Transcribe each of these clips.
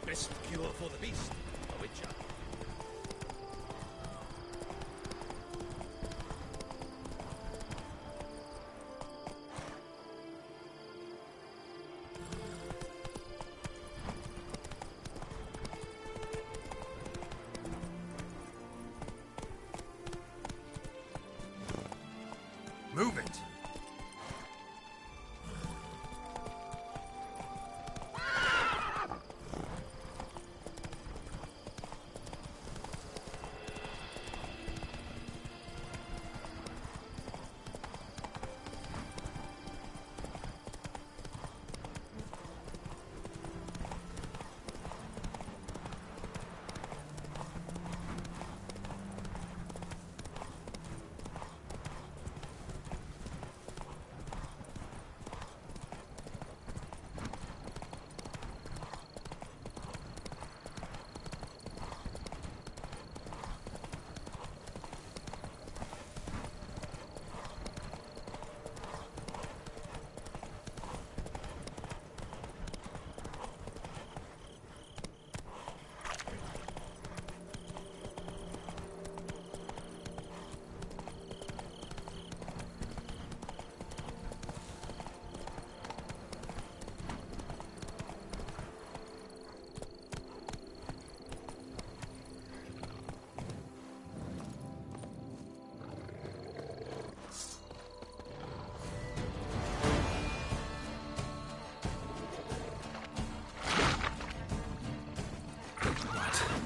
Best cure for the beast, a witcher. Move it!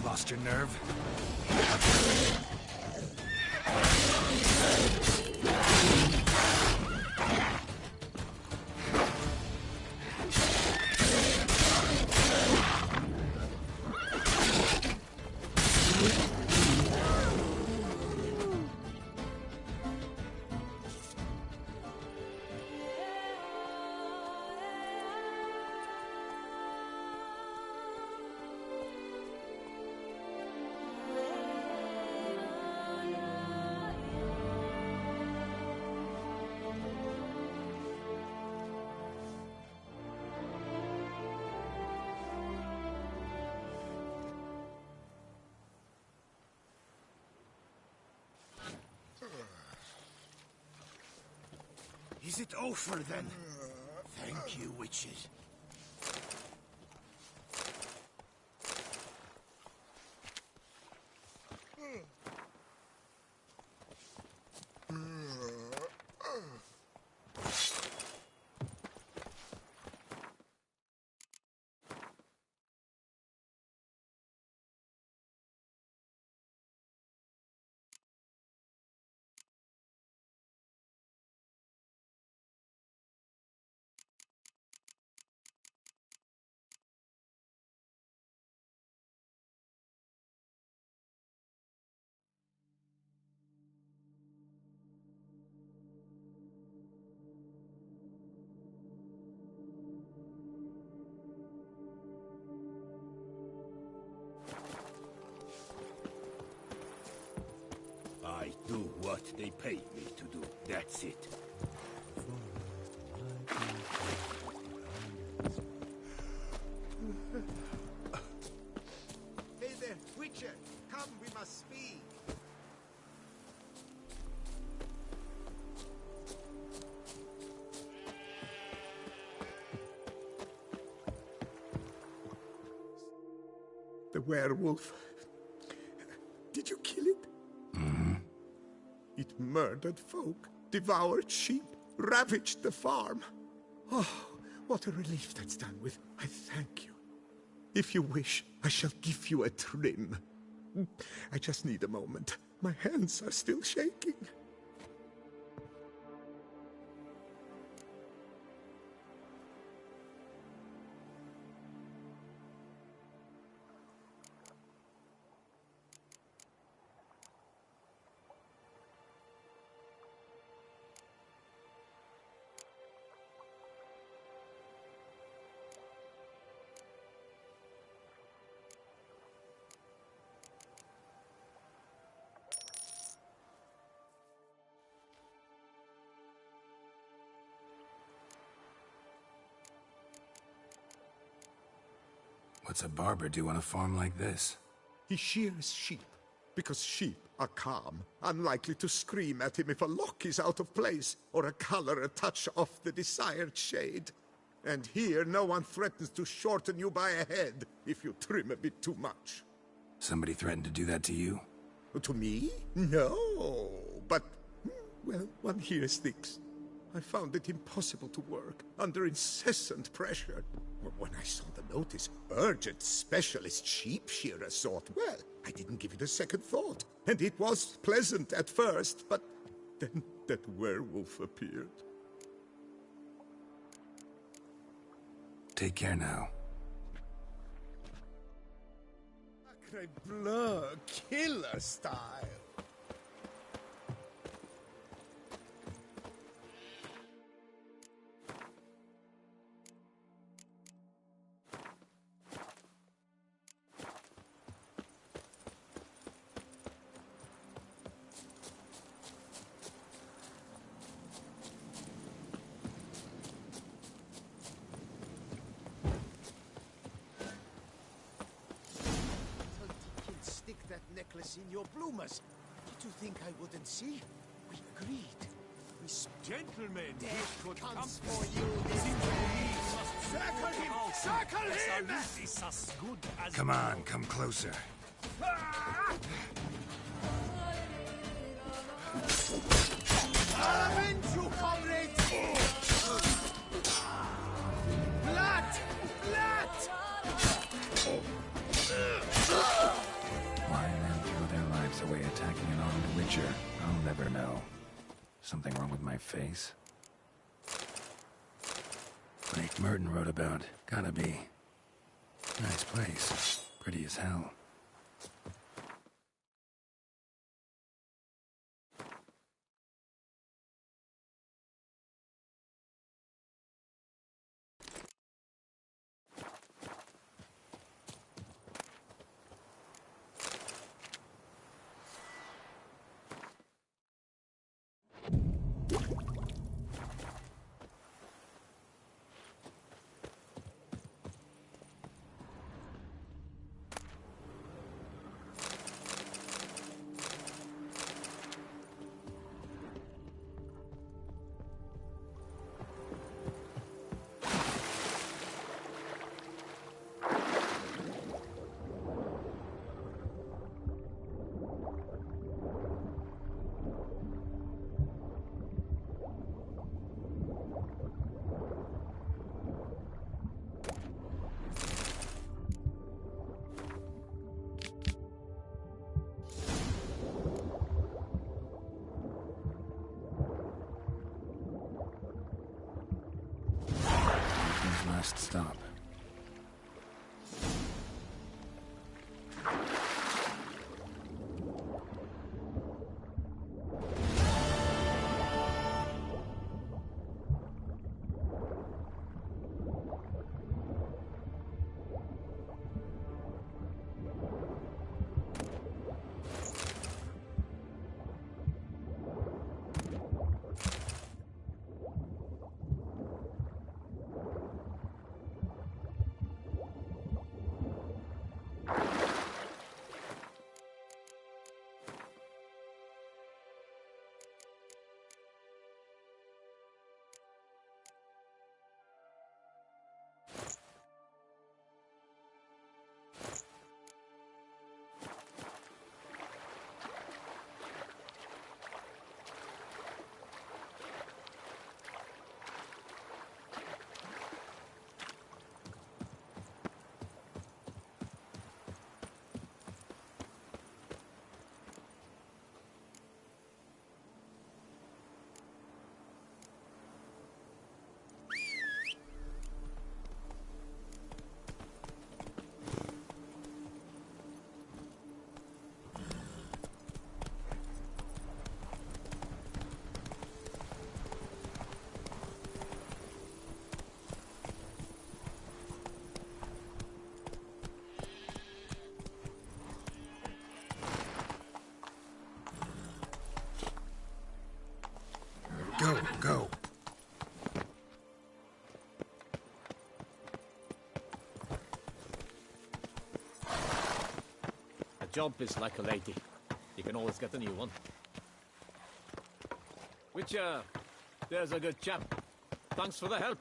Lost your nerve? Is it over then? Thank you, witches. I do what they pay me to do. That's it. Hey there, Witcher! Come, we must speak! The werewolf. Did you kill it? It murdered folk, devoured sheep, ravaged the farm. Oh, what a relief that's done with. I thank you. If you wish, I shall give you a trim. I just need a moment. My hands are still shaking. What's a barber do on a farm like this? He shears sheep, because sheep are calm, unlikely to scream at him if a lock is out of place, or a color a touch off the desired shade. And here no one threatens to shorten you by a head if you trim a bit too much. Somebody threatened to do that to you? To me? No, but, well, one hears things. I found it impossible to work, under incessant pressure. When I saw the notice, urgent specialist sheep shearer sort, well, I didn't give it a second thought. And it was pleasant at first, but then that werewolf appeared. Take care now. Sacre bleu, killer style. That necklace in your bloomers. Did you think I wouldn't see? We agreed. We Gentlemen, Death good comes company. for you this time. Circle him! Circle him! Salute is as good as Come on, come closer. I'll avenge you, comrades! Blood! Blood! Why men throw their lives away attacking an armed witcher, I'll never know. Something wrong with my face? Lake Merton wrote about. Gotta be. Nice place. Pretty as hell. Last stop. jump is like a lady. You can always get a new one. Witcher, there's a good chap. Thanks for the help.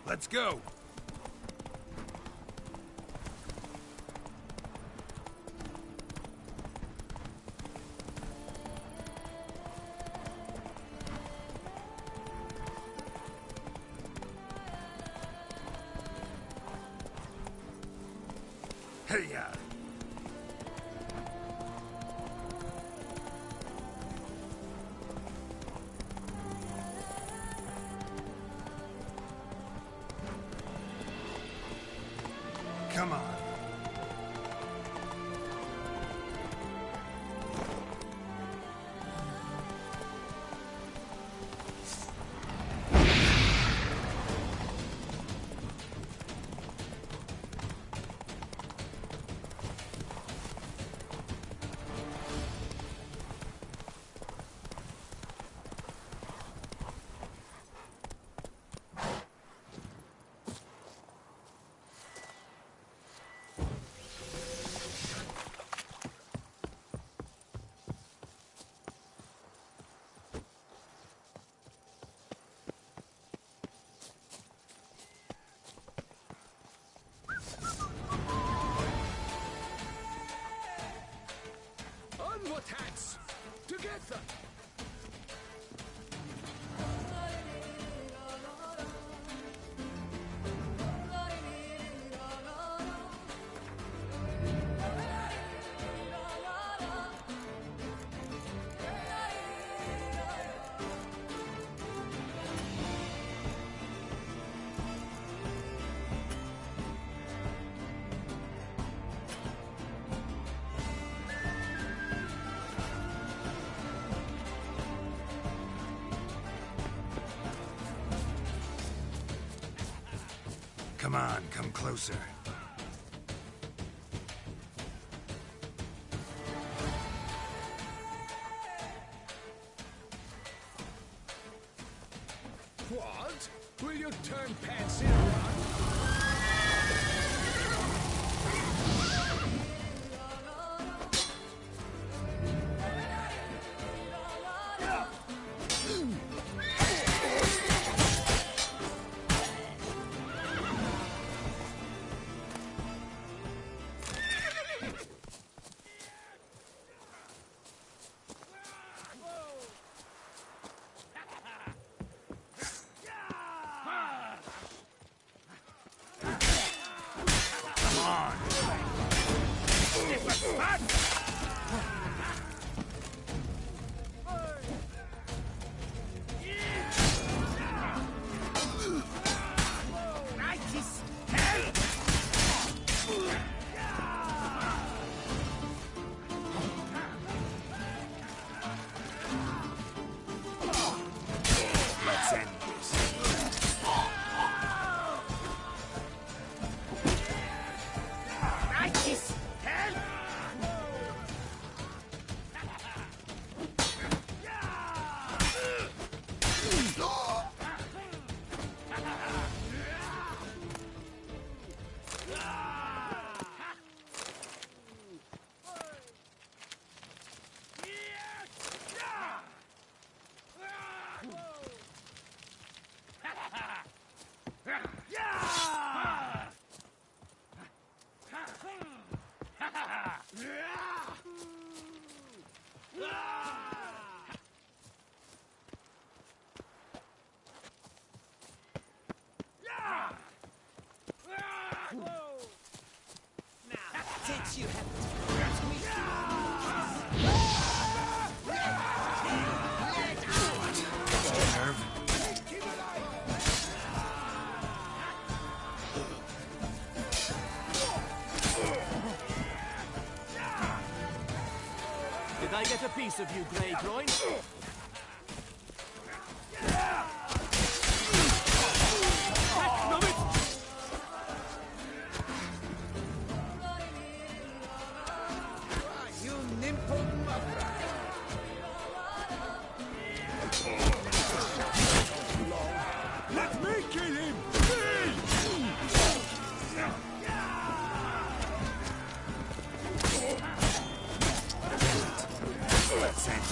Let's go. Hey-ya. Come on. Onward, hats! Together! Come on, come closer. What? Will you turn Patsy around? Let's end this. Righteous hell! Ah! Since you have Did I get a piece of you, Grey Groin? You nimble mother. Let me kill him! Let's end.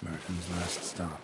Merton's last stop.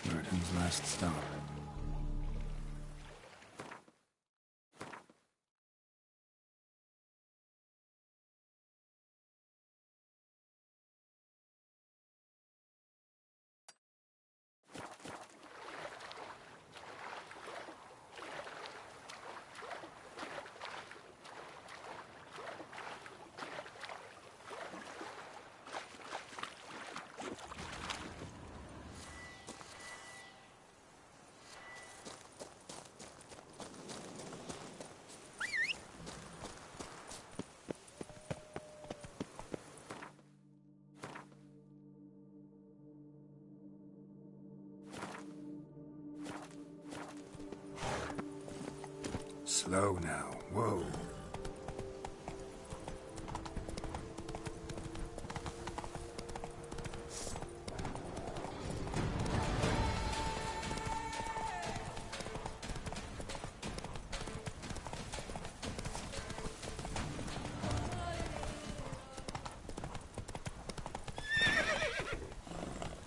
Merton's last stop. Slow now. Whoa.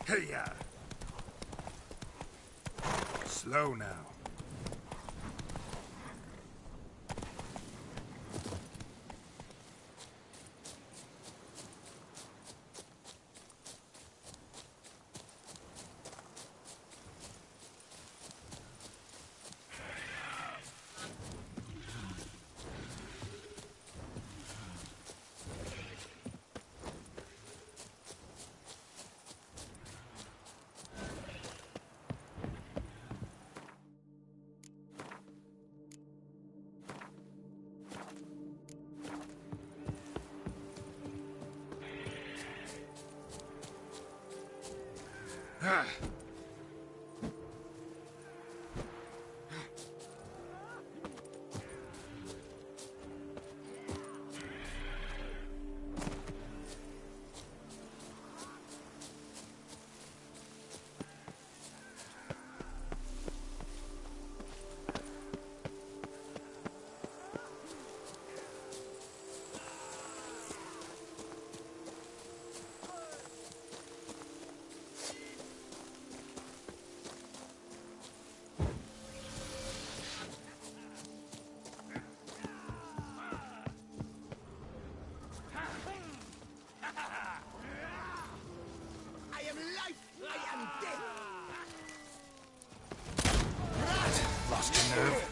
Hey-ya! Slow now. Lost your nerve?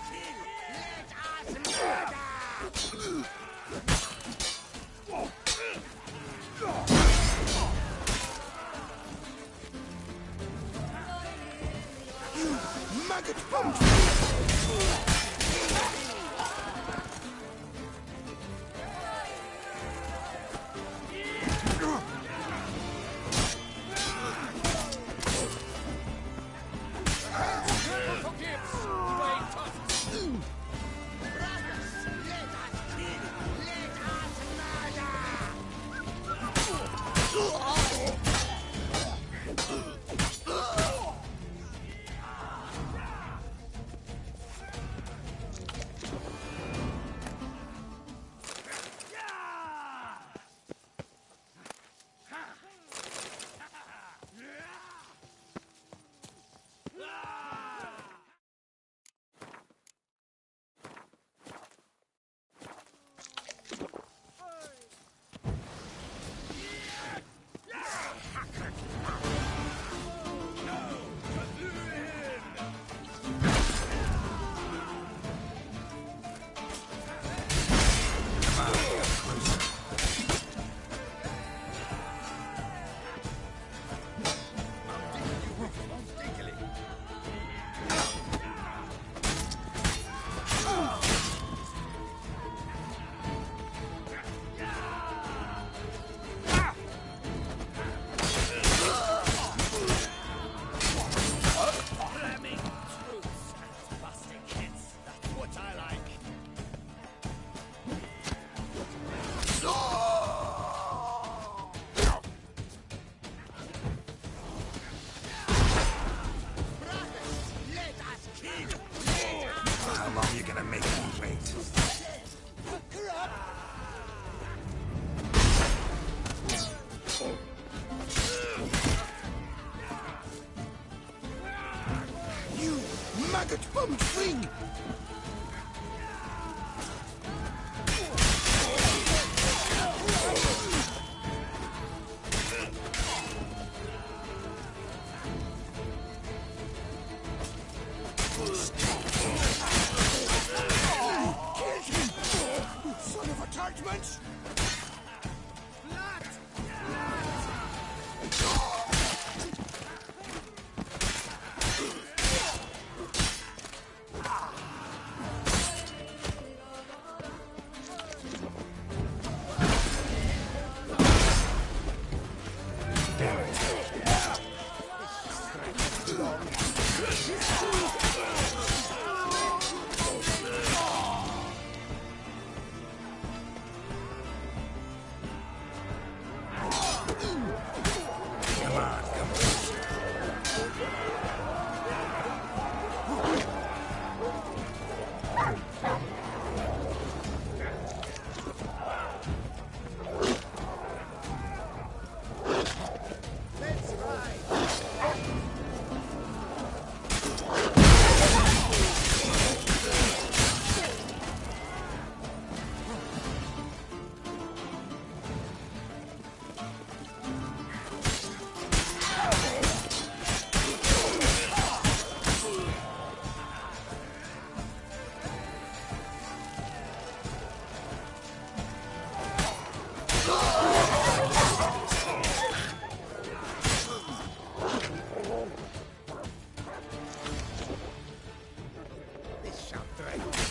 Maggot bomb! Maggot bomb swing! Son of a tartment!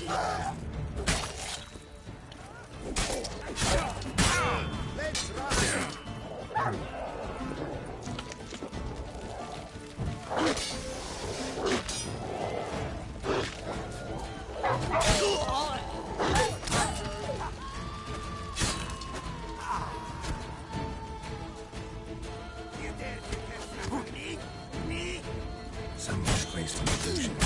Let's run! You dare to test that on me? Me? Some misplaced illusion.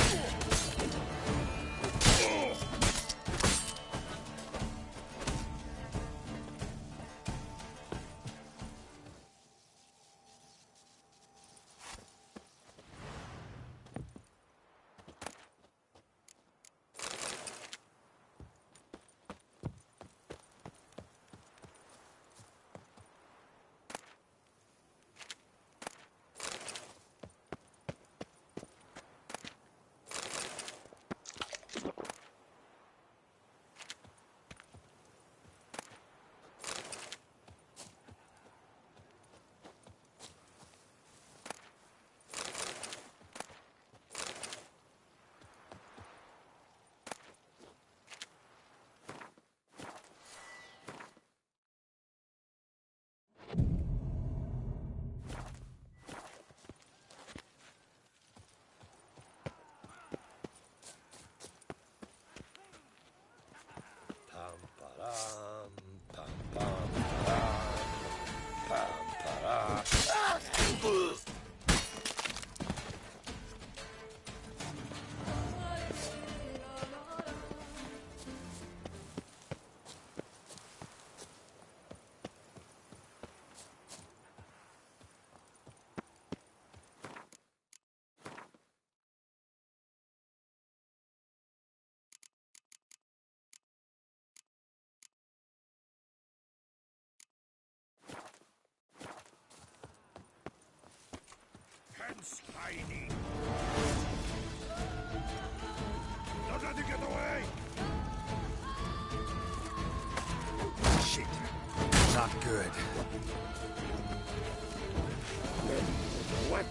Hence hiding! Don't let him get away! Shit. Not good. What?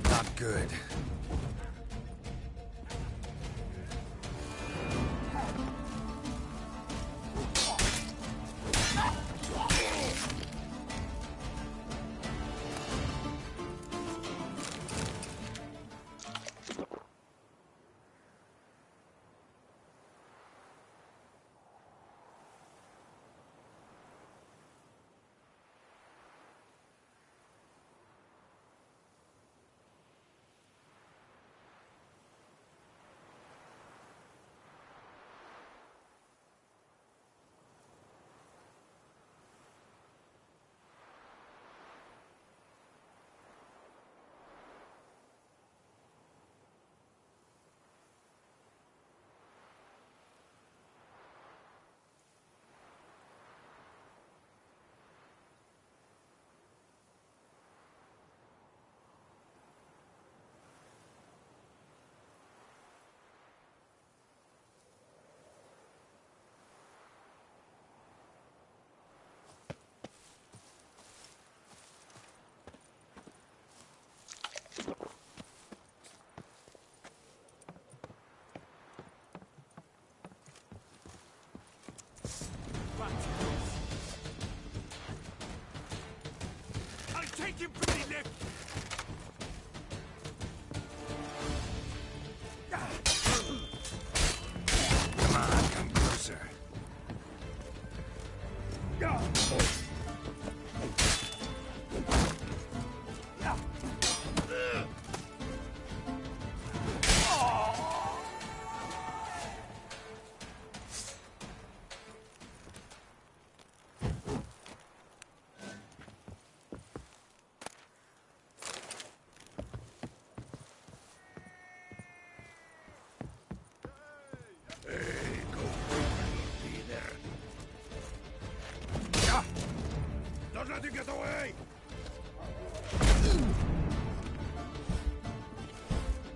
Not good. I'll take him from the neck! Come on, come closer. Try to get away!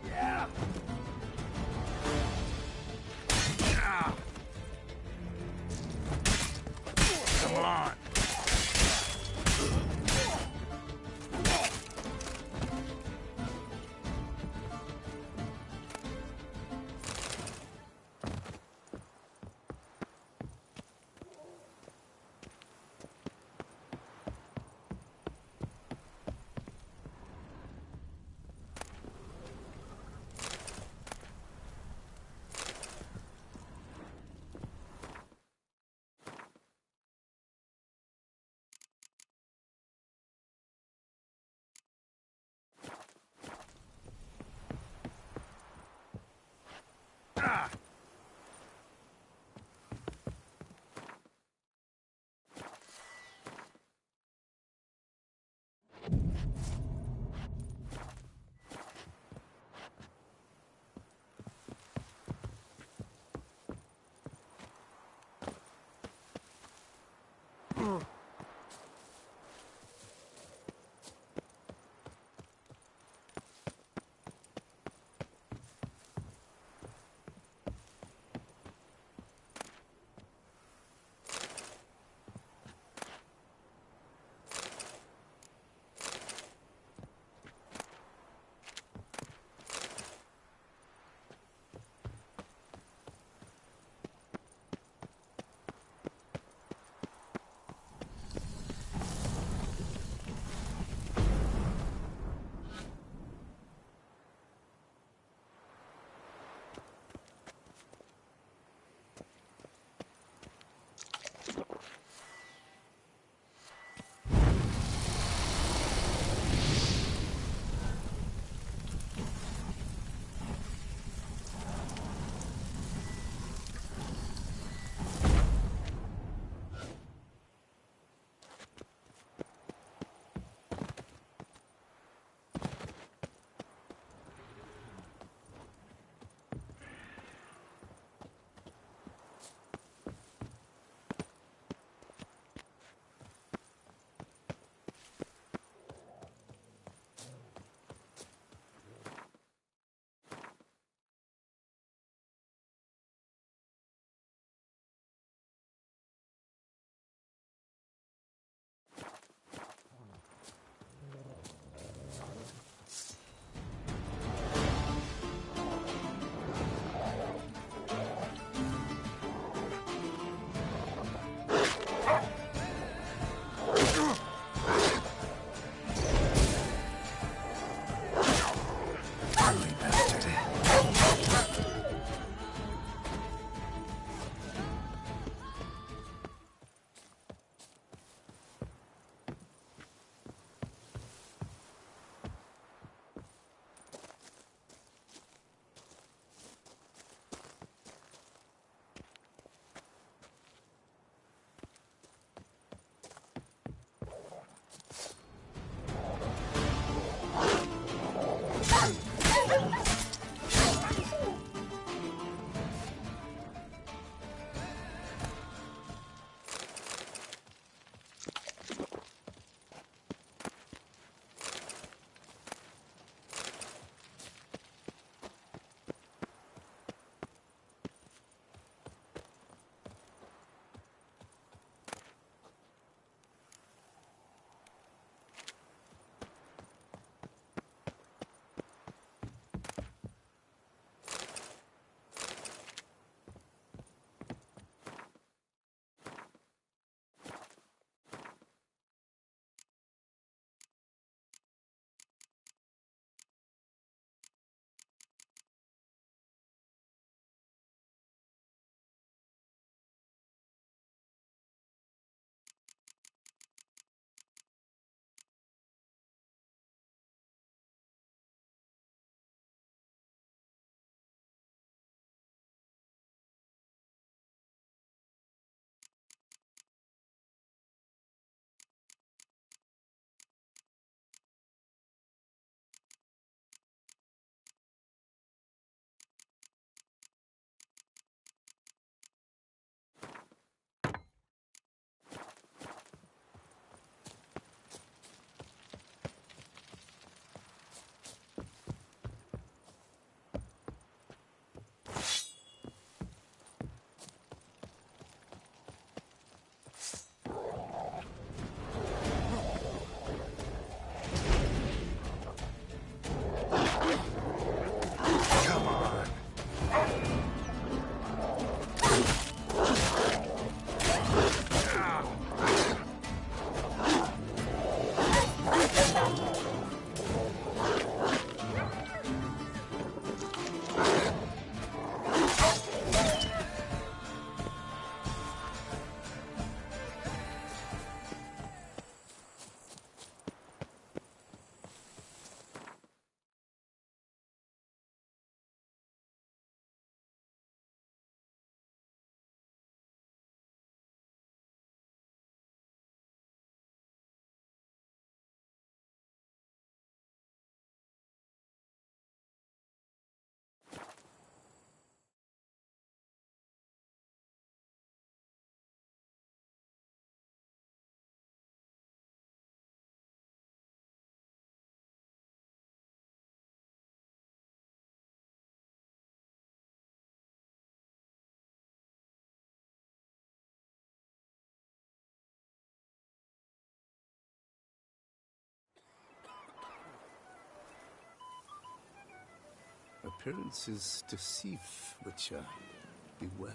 Yeah! Come on! Appearances deceive, Witcher. Beware.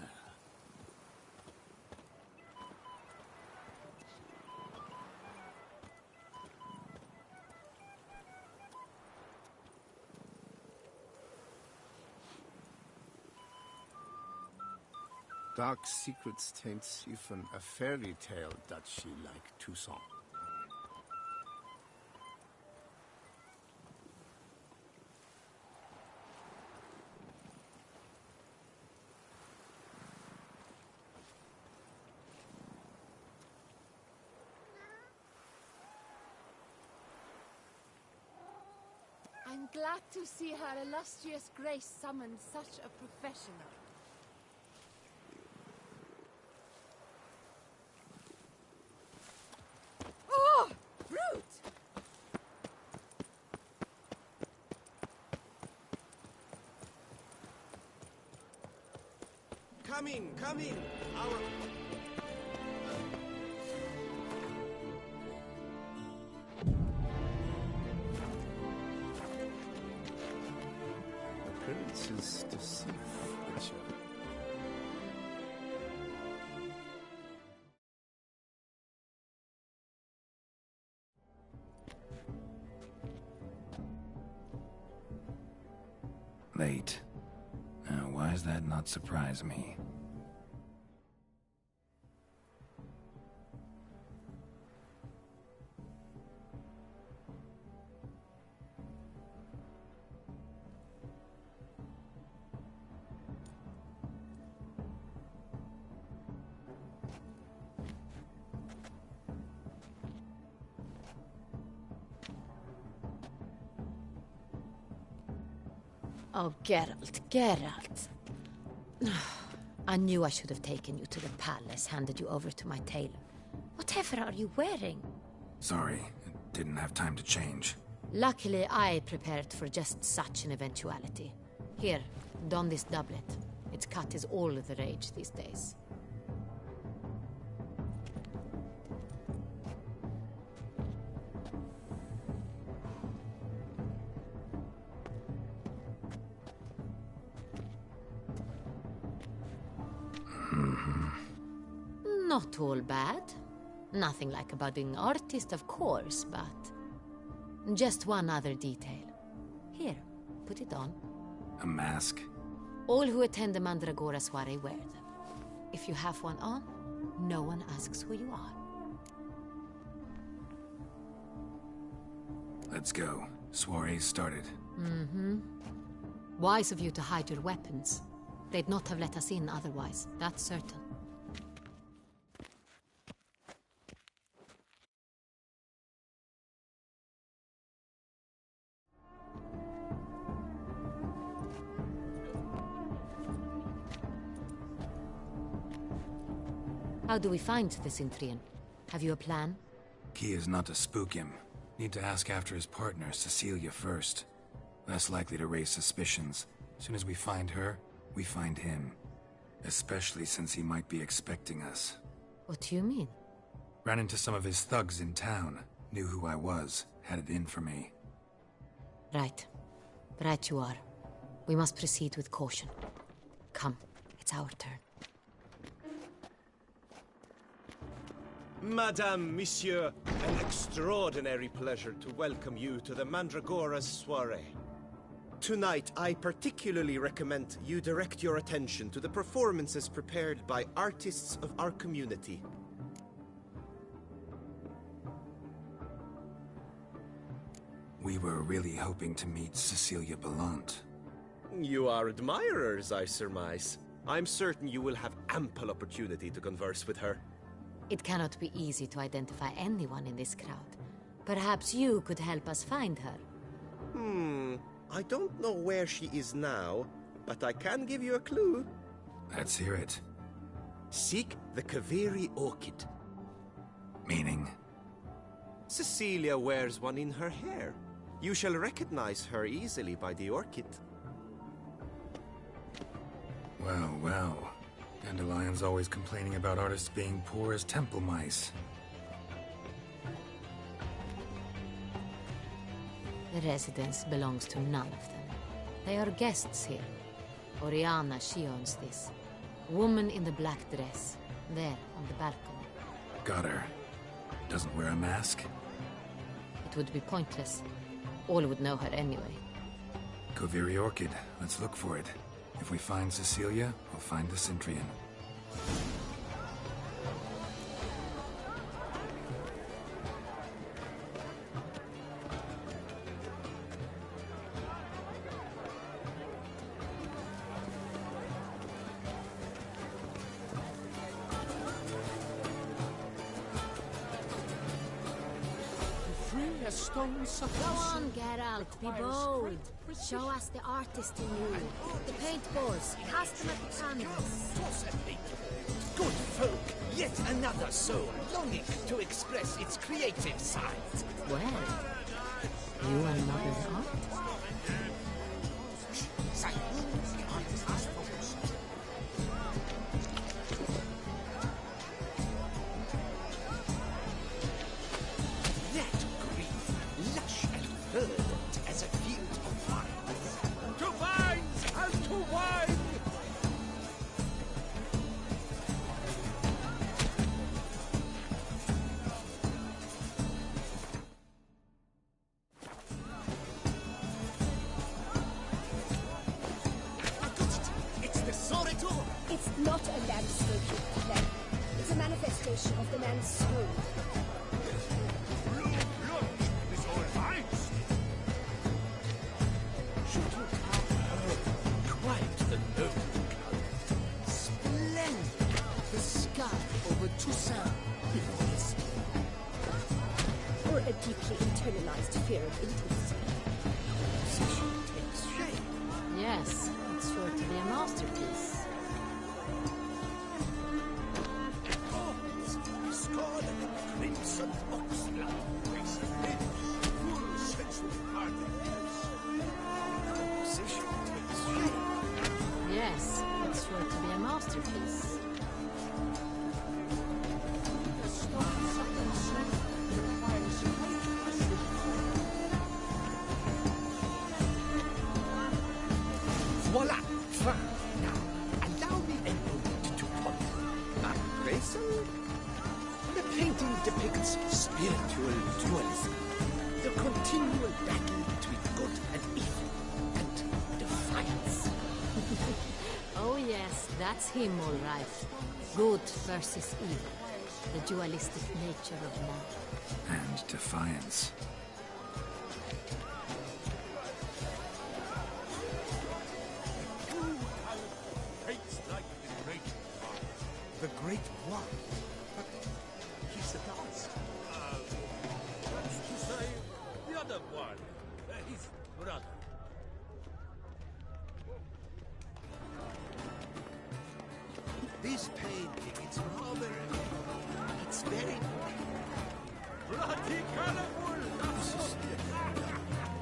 Dark secrets taints even a fairy tale that she like Toussaint. I'm glad to see her illustrious grace summon such a professional. Oh! Brute! Come in, come in! Our... Appearances deceive, Witcher. Late. Why does that not surprise me? Oh, Geralt, Geralt. I knew I should have taken you to the palace, handed you over to my tailor. Whatever are you wearing? Sorry, didn't have time to change. Luckily, I prepared for just such an eventuality. Here, don this doublet. Its cut is all the rage these days. Not all bad. Nothing like a budding artist, of course, but... just one other detail. Here, put it on. A mask? All who attend the Mandragora soiree wear them. If you have one on, no one asks who you are. Let's go. Soiree's started. Wise of you to hide your weapons. They'd not have let us in otherwise, that's certain. How do we find this Intrian? Have you a plan? Key is not to spook him. Need to ask after his partner, Cecilia, first. Less likely to raise suspicions. Soon as we find her, we find him. Especially since he might be expecting us. What do you mean? Ran into some of his thugs in town. Knew who I was. Had it in for me. Right. Right you are. We must proceed with caution. Come, it's our turn. Madame, Monsieur, an extraordinary pleasure to welcome you to the Mandragora's soiree. Tonight, I particularly recommend you direct your attention to the performances prepared by artists of our community. We were really hoping to meet Cecilia Bellant. You are admirers, I surmise. I'm certain you will have ample opportunity to converse with her. It cannot be easy to identify anyone in this crowd. Perhaps you could help us find her. I don't know where she is now, but I can give you a clue. Let's hear it. Seek the Kaveri orchid. Meaning? Cecilia wears one in her hair. You shall recognize her easily by the orchid. Well, well. Dandelion's always complaining about artists being poor as temple mice. The residence belongs to none of them. They are guests here. Oriana, she owns this. Woman in the black dress. There, on the balcony. Got her. Doesn't wear a mask? It would be pointless. All would know her anyway. Kaveri Orchid. Let's look for it. If we find Cecilia, we'll find the Centrian. Go on, Geralt, be bold. Show us the artist in you. The paintballs, cast them at the canvas. Good folk, yet another soul longing to express its creative side. Well, you are not an artist. It's not a landscape of plan. It's a manifestation of the man's soul. Look, this old ice. Should you have heard quite the noble color? Splendid. The sky over Toussaint before the storm. Or a deeply internalized fear of intimacy. Position takes shape. Yes, it's sure to be a masterpiece. Scarlet crimson oxblood, racing lips, full sensual partners. Position takes shape. Yes, it's sure to be a masterpiece. Voila! Fine. Now, allow me a moment to ponder. Appraisal? The painting depicts spiritual dualism. The continual battle between good and evil. And defiance. Oh yes, that's him all right. Good versus evil. The dualistic nature of man. And defiance. The Great One. But he's a dancer. That's to say, the other one. His brother. This painting, it's rather... It's very... Bloody colorful!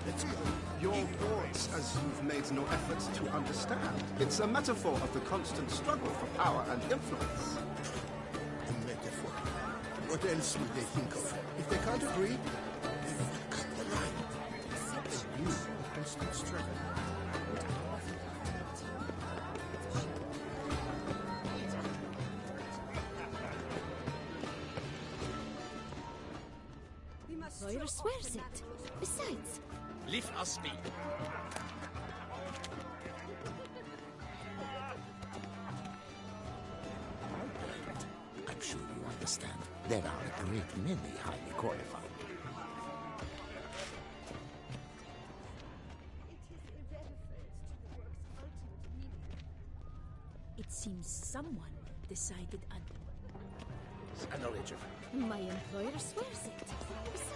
Let's go. Your thoughts, as you've made no effort to understand. It's a metaphor of the constant struggle for power and influence. A metaphor. What else would they think of? If they can't agree, they will cut the line. A new constant struggle. employer swears it. Besides, Leave us be. I'm sure you understand. There are a great many highly qualified. it seems someone decided on... Acknowledge it. My employer swears it. Besides...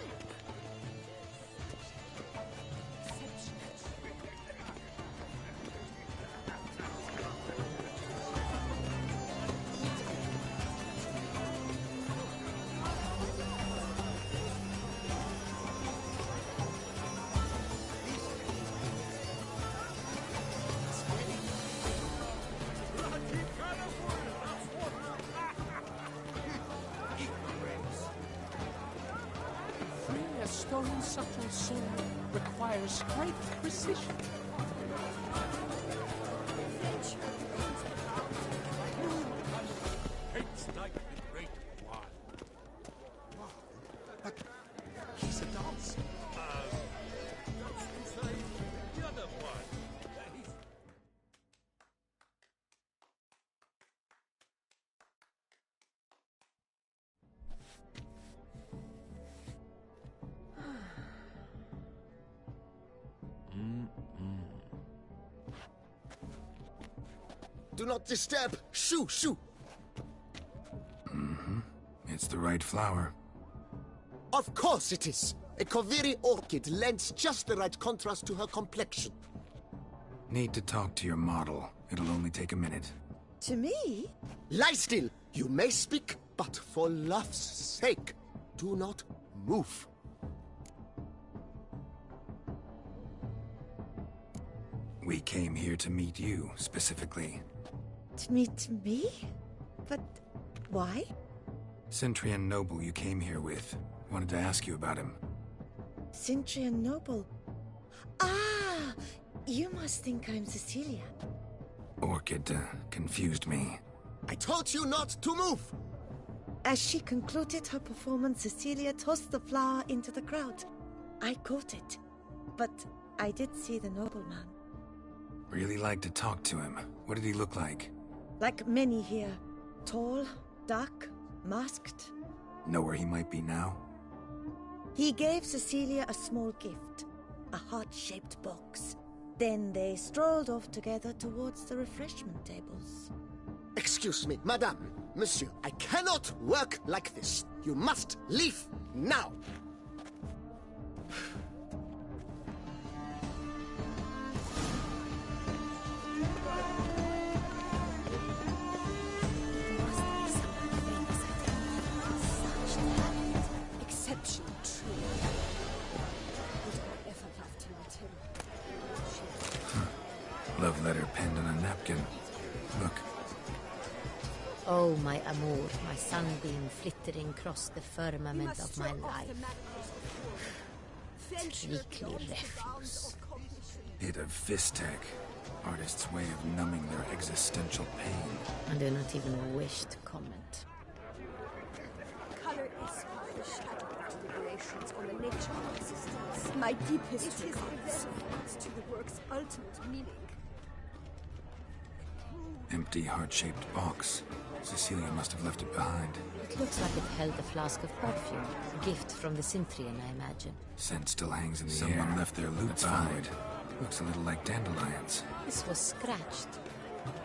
A stone subtle soul requires great precision. Hates like the great one. But he's a dance. That's to say, the other one. He's Do not disturb! Shoo! Shoo! It's the right flower. Of course it is! A Koviri orchid lends just the right contrast to her complexion. Need to talk to your model. It'll only take a minute. To me? Lie still! You may speak, but for love's sake, do not move. We came here to meet you, specifically. To meet me? But why? Centrian noble you came here with. Wanted to ask you about him. Centrian noble. Ah! You must think I'm Cecilia. Orchid confused me. I told you not to move! As she concluded her performance, Cecilia tossed the flower into the crowd. I caught it, but I did see the nobleman. Really like to talk to him. What did he look like? Like many here. Tall, dark, masked. Know where he might be now? He gave Cecilia a small gift, a heart-shaped box. Then they strolled off together towards the refreshment tables. Excuse me, madame, monsieur, I cannot work like this. You must leave now! Exceptional true. Would I ever loved you with him? Love letter penned on a napkin. Look. Oh, my amour, my sunbeam flittering across the firmament of my life. Treacly refuse. Bit of Vistek. Artist's way of numbing their existential pain. I do not even wish to comment. Color is part of the shadow of deliberations on the nature of existence. My deepest regards to the work's ultimate meaning. Empty heart-shaped box. Cecilia must have left it behind. It looks like it held a flask of perfume. A gift from the Cintrian, I imagine. Scent still hangs in the air. Someone left their loot behind. Looks a little like dandelions. This was scratched.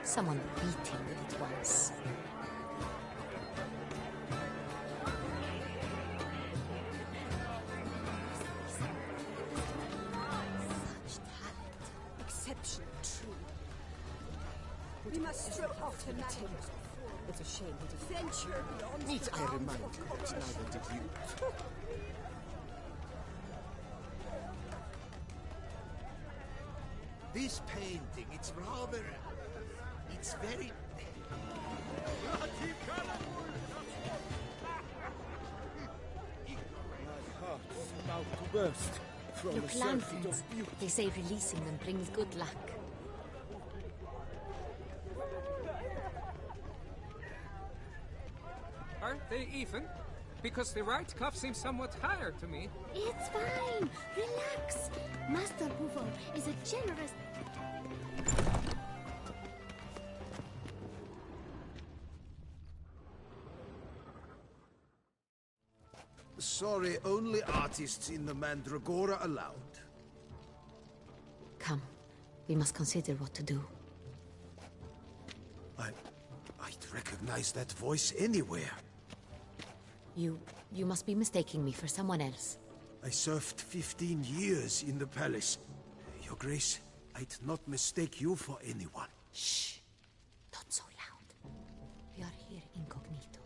Someone beat him with it once. Such talent. Exceptional true. We must throw off the matter. It's a shame that a venture beyond Need the I bounds remind of you that neither did you? This painting, it's rather... It's very... My heart's about to burst from the Look, surfeit lanterns. of beauty. They say releasing them brings good luck. Aren't they even? because the right cuff seems somewhat higher to me. It's fine. Relax. Master Buvo is a generous... Sorry, only artists in the Mandragora allowed. Come. We must consider what to do. I'd recognize that voice anywhere. You must be mistaking me for someone else. I served 15 years in the palace. Your Grace, I'd not mistake you for anyone. Shh. Not so loud. We are here incognito,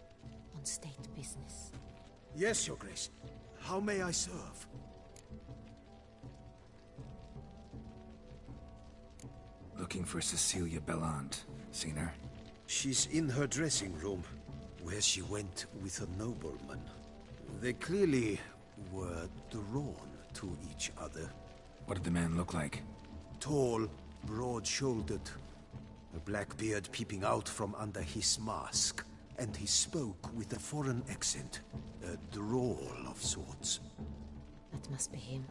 on state business. Yes, Your Grace. How may I serve? Looking for Cecilia Bellant. Seen her? She's in her dressing room, where she went with a nobleman. They clearly were drawn to each other. What did the man look like? Tall, broad-shouldered, a black beard peeping out from under his mask, and he spoke with a foreign accent, a drawl of sorts. That must be him.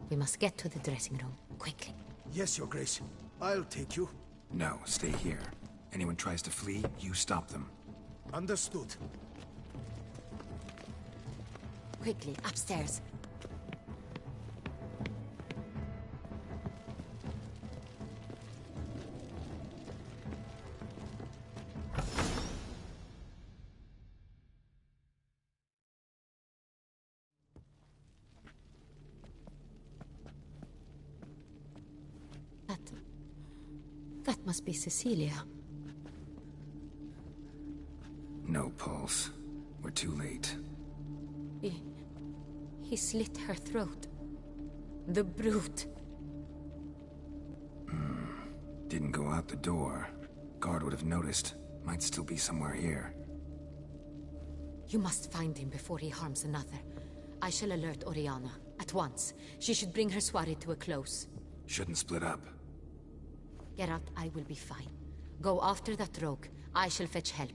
We must get to the dressing room, quickly. Yes, Your Grace. I'll take you. No, stay here. Anyone tries to flee, you stop them. Understood. Quickly, upstairs. That must be Cecilia. No pulse. We're too late. He slit her throat. The brute. Didn't go out the door. Guard would have noticed. Might still be somewhere here. You must find him before he harms another. I shall alert Oriana. At once. She should bring her soiree to a close. Shouldn't split up. Geralt, I will be fine. Go after that rogue. I shall fetch help.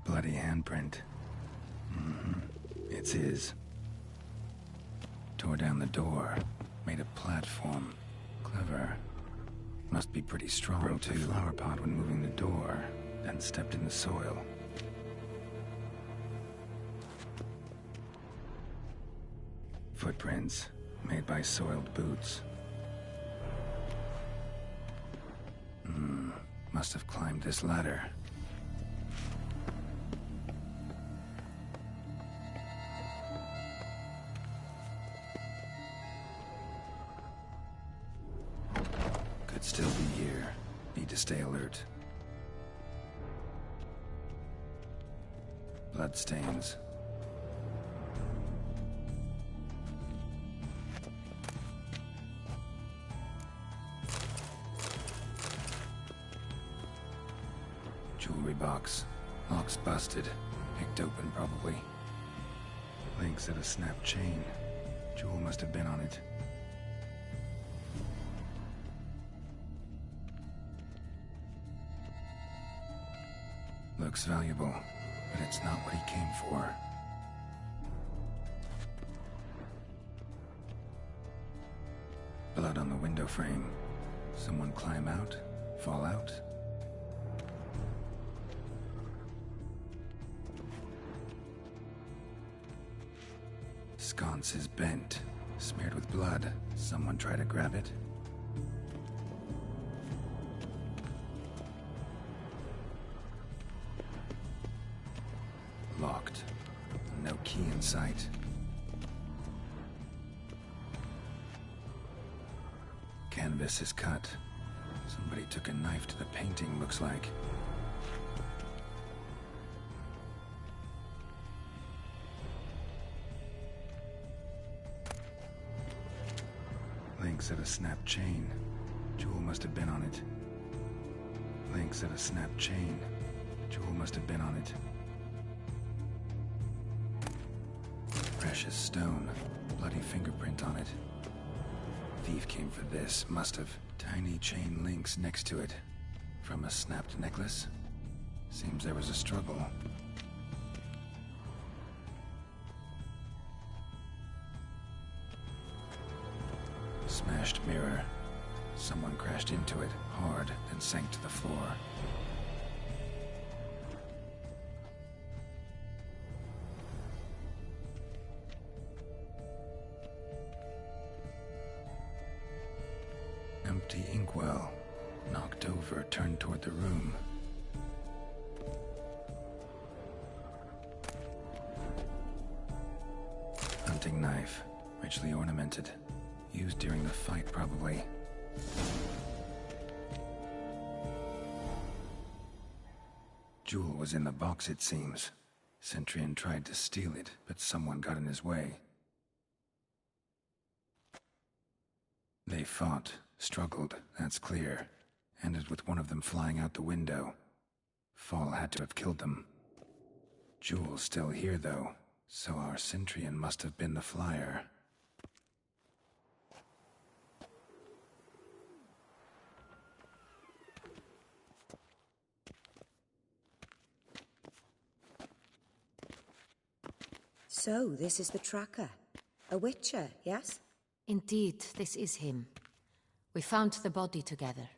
Bloody handprint. It's his. Tore down the door. Made a platform. Clever. Must be pretty strong, too. Broke the flower pot when moving the door, then stepped in the soil. Footprints, made by soiled boots. Must have climbed this ladder. Could still be here. Need to stay alert. Bloodstains. Jewelry box. Lock's busted. Picked open, probably. Links at a snap chain. Jewel must have been on it. Looks valuable, but it's not what he came for. Blood on the window frame. Someone climb out? Fall out? Sconce is bent, smeared with blood. Someone try to grab it? Locked. No key in sight. Canvas is cut. Somebody took a knife to the painting, looks like. Links at a snap chain. Jewel must have been on it. Links at a snap chain. Jewel must have been on it. Precious stone. Bloody fingerprint on it. thief came for this. Must have. Tiny chain links next to it. From a snapped necklace? Seems there was a struggle. Smashed mirror. Someone crashed into it hard, then sank to the floor. Empty inkwell. Knocked over, turned toward the room. Hunting knife. Richly ornamented. Used during the fight, probably. Jewel was in the box, it seems. Centurion tried to steal it, but someone got in his way. They fought, struggled, that's clear. Ended with one of them flying out the window. Fall had to have killed them. Jewel's still here, though, so our Centurion must have been the flyer. So, this is the tracker. A witcher, yes? Indeed, this is him. We found the body together.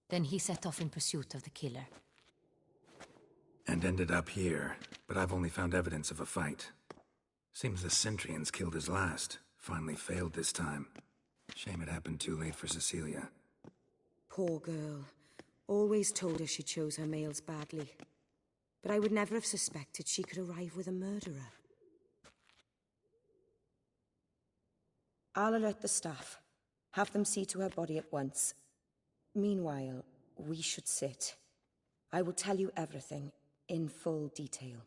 Then he set off in pursuit of the killer. And ended up here, but I've only found evidence of a fight. Seems the Centurions killed his last. Finally failed this time. Shame it happened too late for Cecilia. Poor girl. Always told her she chose her males badly. But I would never have suspected she could arrive with a murderer. I'll alert the staff. Have them see to her body at once. Meanwhile, we should sit. I will tell you everything, in full detail.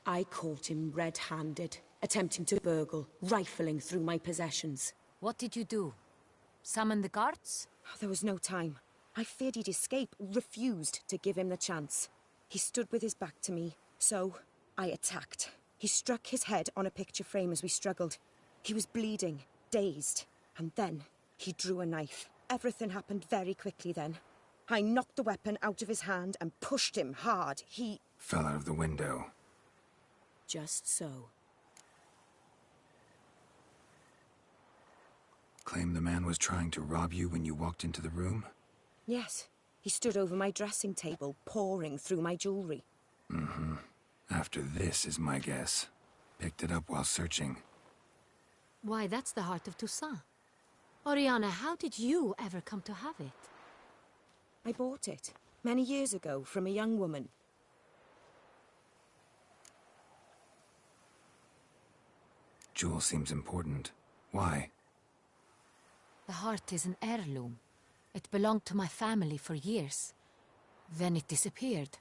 I caught him red-handed, attempting to burgle, rifling through my possessions. What did you do? Summon the guards? There was no time. I feared he'd escape, refused to give him the chance. He stood with his back to me, so I attacked. He struck his head on a picture frame as we struggled. He was bleeding, dazed, and then he drew a knife. Everything happened very quickly then. I knocked the weapon out of his hand and pushed him hard. He fell out of the window. Just so. Claim the man was trying to rob you when you walked into the room? Yes. He stood over my dressing table, pouring through my jewelry. Mm-hmm. After this is my guess. Picked it up while searching. Why, that's the heart of Toussaint. Oriana, how did you ever come to have it? I bought it, many years ago, from a young woman. Jewel seems important. Why? The heart is an heirloom. It belonged to my family for years. Then it disappeared.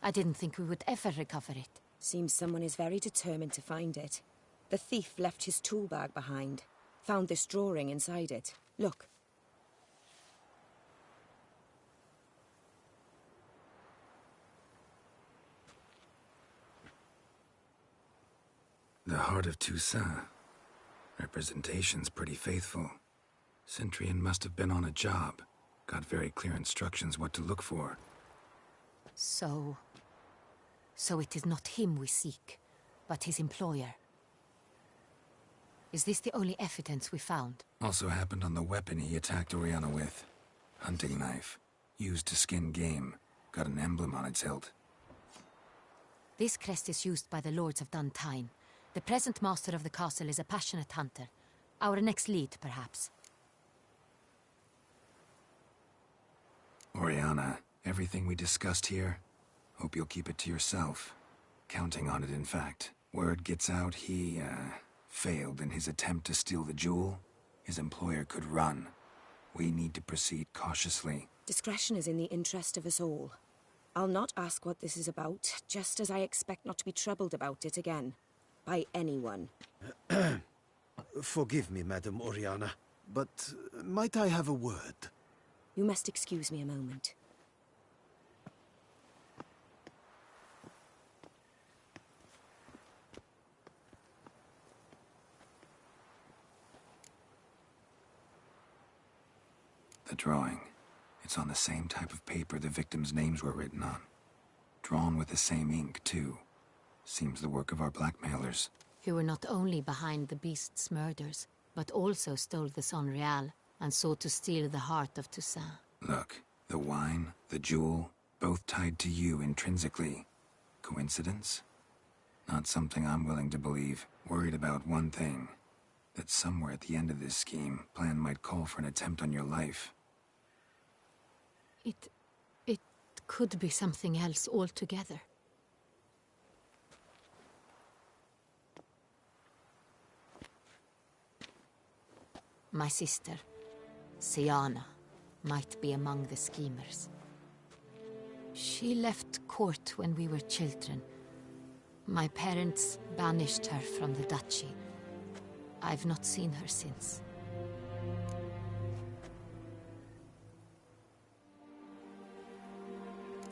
I didn't think we would ever recover it. Seems someone is very determined to find it. The thief left his tool bag behind. Found this drawing inside it. Look. The heart of Toussaint. Representation's pretty faithful. Centurion must have been on a job. Got very clear instructions what to look for. So it is not him we seek, but his employer. Is this the only evidence we found? Also happened on the weapon he attacked Oriana with. Hunting knife. Used to skin game. Got an emblem on its hilt. This crest is used by the Lords of Duntine. The present master of the castle is a passionate hunter. Our next lead, perhaps. Oriana, everything we discussed here, hope you'll keep it to yourself. Counting on it, in fact. Word gets out he, failed in his attempt to steal the jewel. His employer could run. We need to proceed cautiously. Discretion is in the interest of us all. I'll not ask what this is about, just as I expect not to be troubled about it again. By anyone. Forgive me, Madam Oriana, but might I have a word? You must excuse me a moment. The drawing. It's on the same type of paper the victims' names were written on. Drawn with the same ink, too. Seems the work of our blackmailers. Who were not only behind the beast's murders, but also stole the Son Real and sought to steal the heart of Toussaint. Look, the wine, the jewel, both tied to you intrinsically. Coincidence? Not something I'm willing to believe. Worried about one thing. That somewhere at the end of this scheme, plan might call for an attempt on your life. It could be something else altogether. My sister, Siana, might be among the schemers. She left court when we were children. My parents banished her from the duchy. I've not seen her since.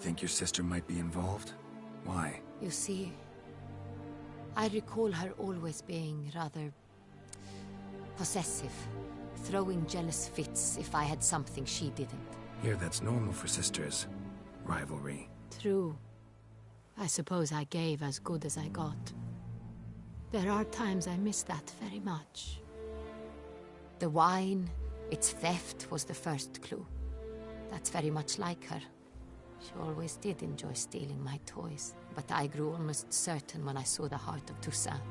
Think your sister might be involved? Why? You see, I recall her always being rather possessive, throwing jealous fits if I had something she didn't. Here, that's normal for sisters. Rivalry. True. I suppose I gave as good as I got. There are times I miss that very much. The wine, its theft, was the first clue. That's very much like her. She always did enjoy stealing my toys, but I grew almost certain when I saw the heart of Toussaint.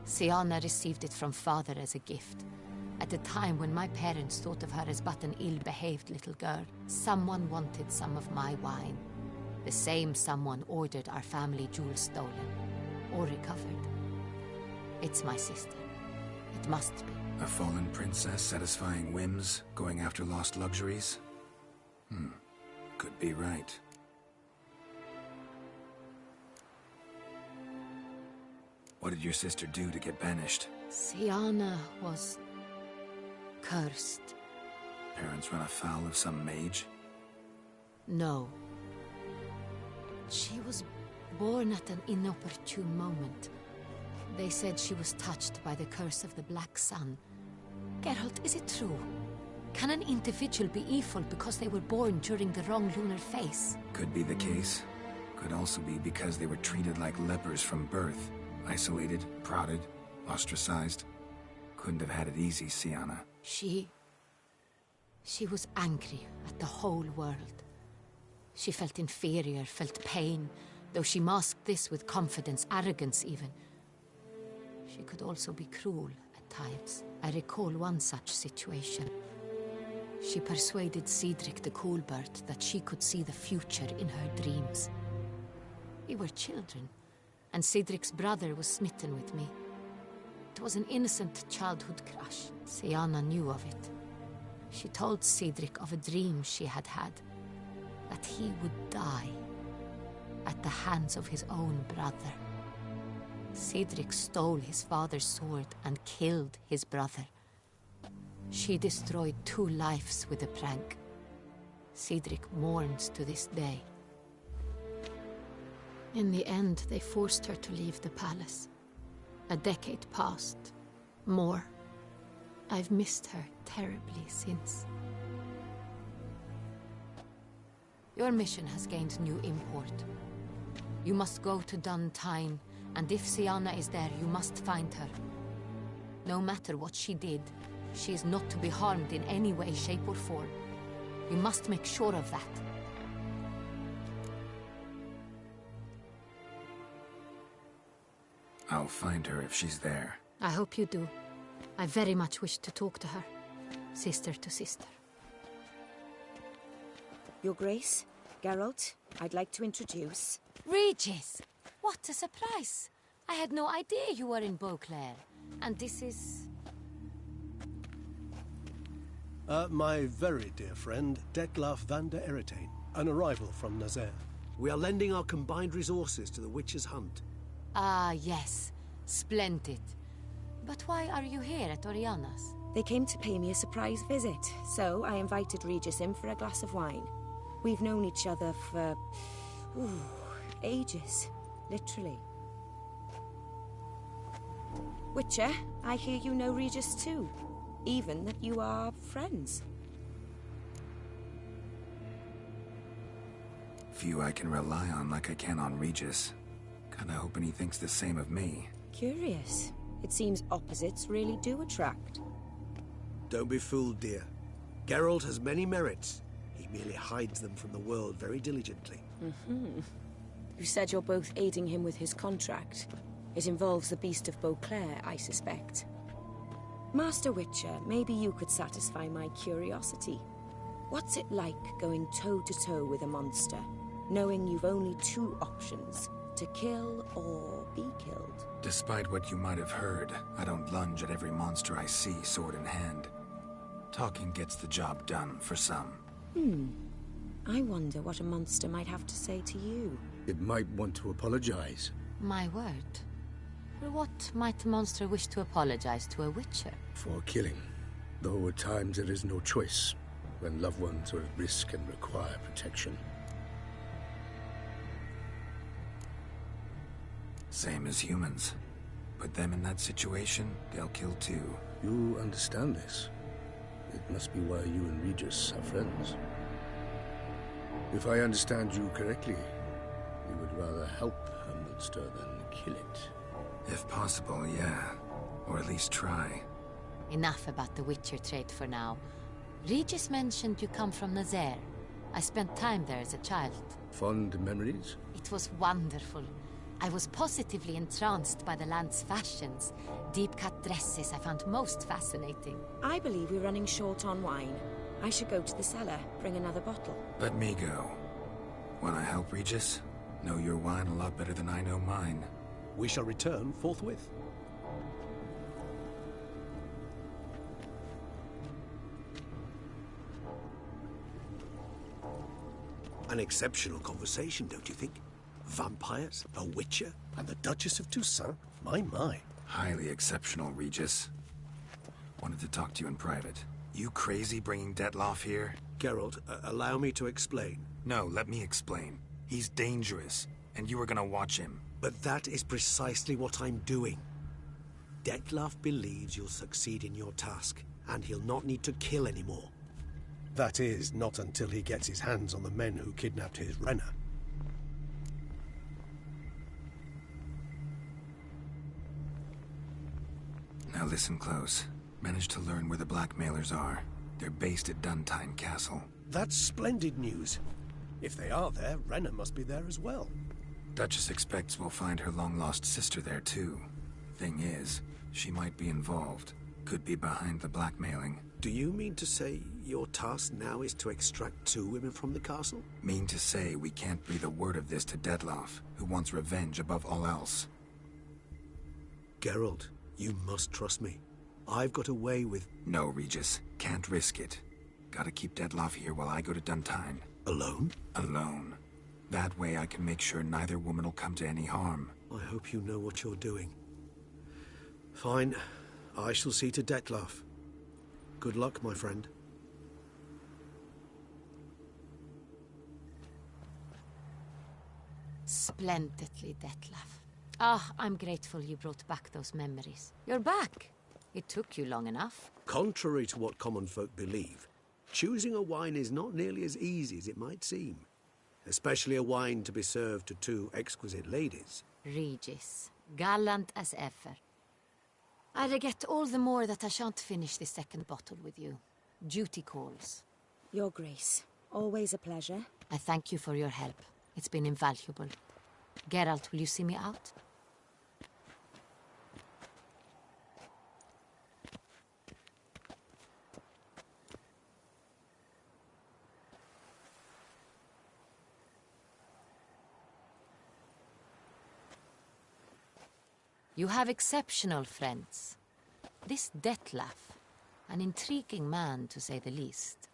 Siana received it from father as a gift. At a time when my parents thought of her as but an ill-behaved little girl, someone wanted some of my wine. The same someone ordered our family jewels stolen, or recovered. It's my sister. It must be. A fallen princess satisfying whims, going after lost luxuries? Could be right. What did your sister do to get banished? Siana was cursed. Parents run afoul of some mage? No. She was born at an inopportune moment. They said she was touched by the curse of the Black Sun. Geralt, is it true? Can an individual be evil because they were born during the wrong lunar phase? Could be the case. Could also be because they were treated like lepers from birth. Isolated, prodded, ostracized. Couldn't have had it easy, Siana. She was angry at the whole world. She felt inferior, felt pain, though she masked this with confidence, arrogance even. She could also be cruel at times. I recall one such situation. She persuaded Cedric the Coolbird that she could see the future in her dreams. We were children, and Cedric's brother was smitten with me. It was an innocent childhood crush. Siana knew of it. She told Cedric of a dream she had had, that he would die at the hands of his own brother. Cedric stole his father's sword and killed his brother. She destroyed 2 lives with a prank. Cedric mourns to this day. In the end, they forced her to leave the palace. A decade passed. More. I've missed her terribly since. Your mission has gained new import. You must go to Dun Tyne, and if Siana is there, you must find her. No matter what she did, she is not to be harmed in any way, shape, or form. You must make sure of that. I'll find her if she's there. I hope you do. I very much wish to talk to her. Sister to sister. Your Grace, Geralt, I'd like to introduce... Regis! What a surprise! I had no idea you were in Beauclair. And this is... My very dear friend, Detlaf van der Eretain, an arrival from Nazaire. We are lending our combined resources to the Witch's Hunt. Ah, yes. Splendid. But why are you here at Oriana's? They came to pay me a surprise visit, so I invited Regis in for a glass of wine. We've known each other for... ages. Literally. Witcher, I hear you know Regis too. Even that you are friends. few I can rely on like I can on Regis. Kinda hoping he thinks the same of me. Curious. It seems opposites really do attract. Don't be fooled, dear. Geralt has many merits. He merely hides them from the world very diligently. You said you're both aiding him with his contract. It involves the Beast of Beauclair, I suspect. Master Witcher, maybe you could satisfy my curiosity. What's it like going toe-to-toe with a monster, knowing you've only two options, to kill or be killed? Despite what you might have heard, I don't lunge at every monster I see sword in hand. Talking gets the job done, for some. I wonder what a monster might have to say to you. It might want to apologize. My word. For what might a monster wish to apologize to a witcher? For killing. Though at times there is no choice, when loved ones are at risk and require protection. Same as humans. Put them in that situation, they'll kill too. You understand this. It must be why you and Regis are friends. If I understand you correctly, you would rather help a monster than kill it. If possible, yeah. Or at least try. Enough about the Witcher trait for now. Regis mentioned you come from Nazaire. I spent time there as a child. Fond memories? It was wonderful. I was positively entranced by the land's fashions. Deep-cut dresses I found most fascinating. I believe we're running short on wine. I should go to the cellar, bring another bottle. Let me go. Wanna help, Regis? Know your wine a lot better than I know mine. We shall return forthwith. An exceptional conversation, don't you think? Vampires, a witcher, and the Duchess of Toussaint? My. Highly exceptional, Regis. Wanted to talk to you in private. You crazy bringing Detloff here? Geralt, allow me to explain. No, let me explain. He's dangerous, and you were gonna watch him. But that is precisely what I'm doing. Detloff believes you'll succeed in your task, and he'll not need to kill anymore. That is, not until he gets his hands on the men who kidnapped his Renna. Now listen close. Managed to learn where the blackmailers are. They're based at Duntine Castle. That's splendid news. If they are there, Renna must be there as well. Duchess expects we'll find her long-lost sister there, too. Thing is, she might be involved. Could be behind the blackmailing. Do you mean to say your task now is to extract 2 women from the castle? Mean to say we can't breathe a word of this to Detloff, who wants revenge above all else. Geralt, you must trust me. I've got a way with... No, Regis. Can't risk it. Gotta keep Detloff here while I go to Duntine. Alone? Alone. That way I can make sure neither woman will come to any harm. I hope you know what you're doing. Fine. I shall see to Detloff. Good luck, my friend. Splendidly, Detloff. I'm grateful you brought back those memories. You're back. It took you long enough. Contrary to what common folk believe, choosing a wine is not nearly as easy as it might seem. Especially a wine to be served to 2 exquisite ladies. Regis, gallant as ever. I regret all the more that I shan't finish the second bottle with you. Duty calls. Your Grace, always a pleasure. I thank you for your help. It's been invaluable. Geralt, will you see me out? You have exceptional friends. This Detloff, an intriguing man to say the least.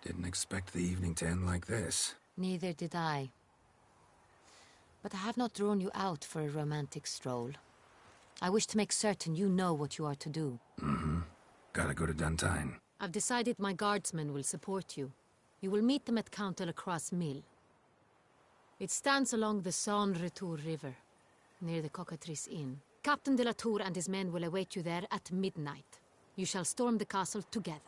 Didn't expect the evening to end like this. Neither did I. But I have not drawn you out for a romantic stroll. I wish to make certain you know what you are to do. Gotta go to Duntine. I've decided my guardsmen will support you. You will meet them at Count Delacroix' mill. It stands along the Saône-Retour River, near the Cockatrice Inn. Captain de la Tour and his men will await you there at midnight. You shall storm the castle together.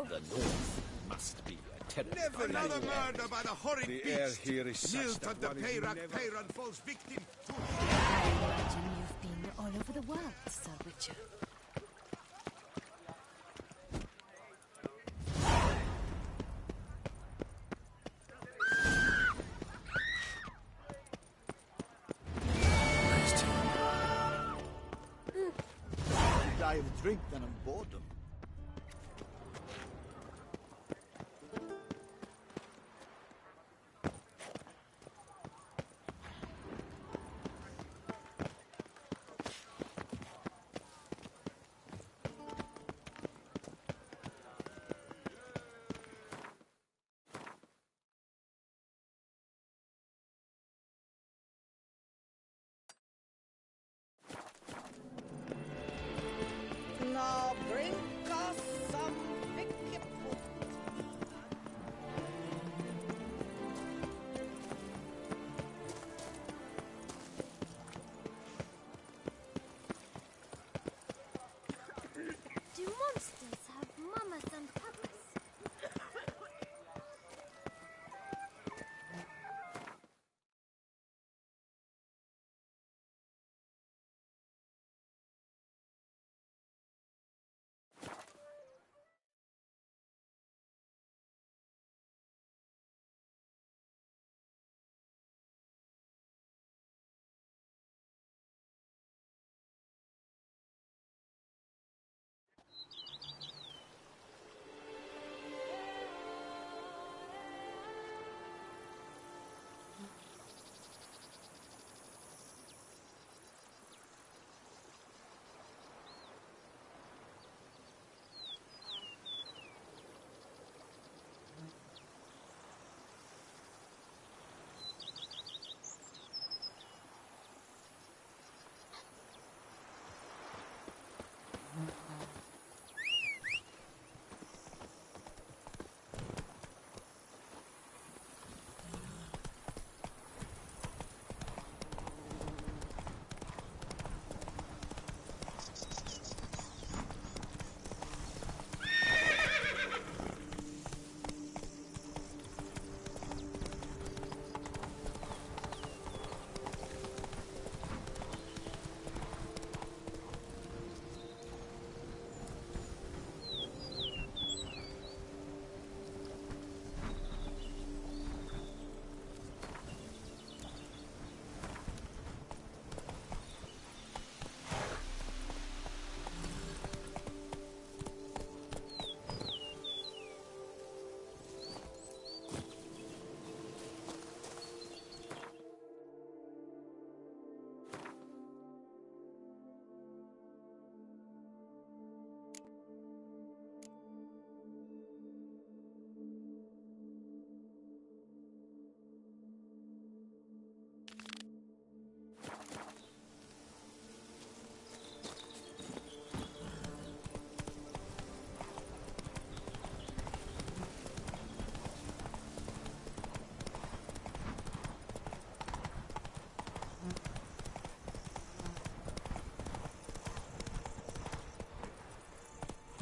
The north must be a terrible. Never another murder by the horrid beast. The air here is such Milt that and the one is Peyran falls victim to... I imagine you've been all over the world, Sir Richard. Nice tune. Die of drink than of boredom. Now bring us some wicked food. Do monsters have mamas and papas?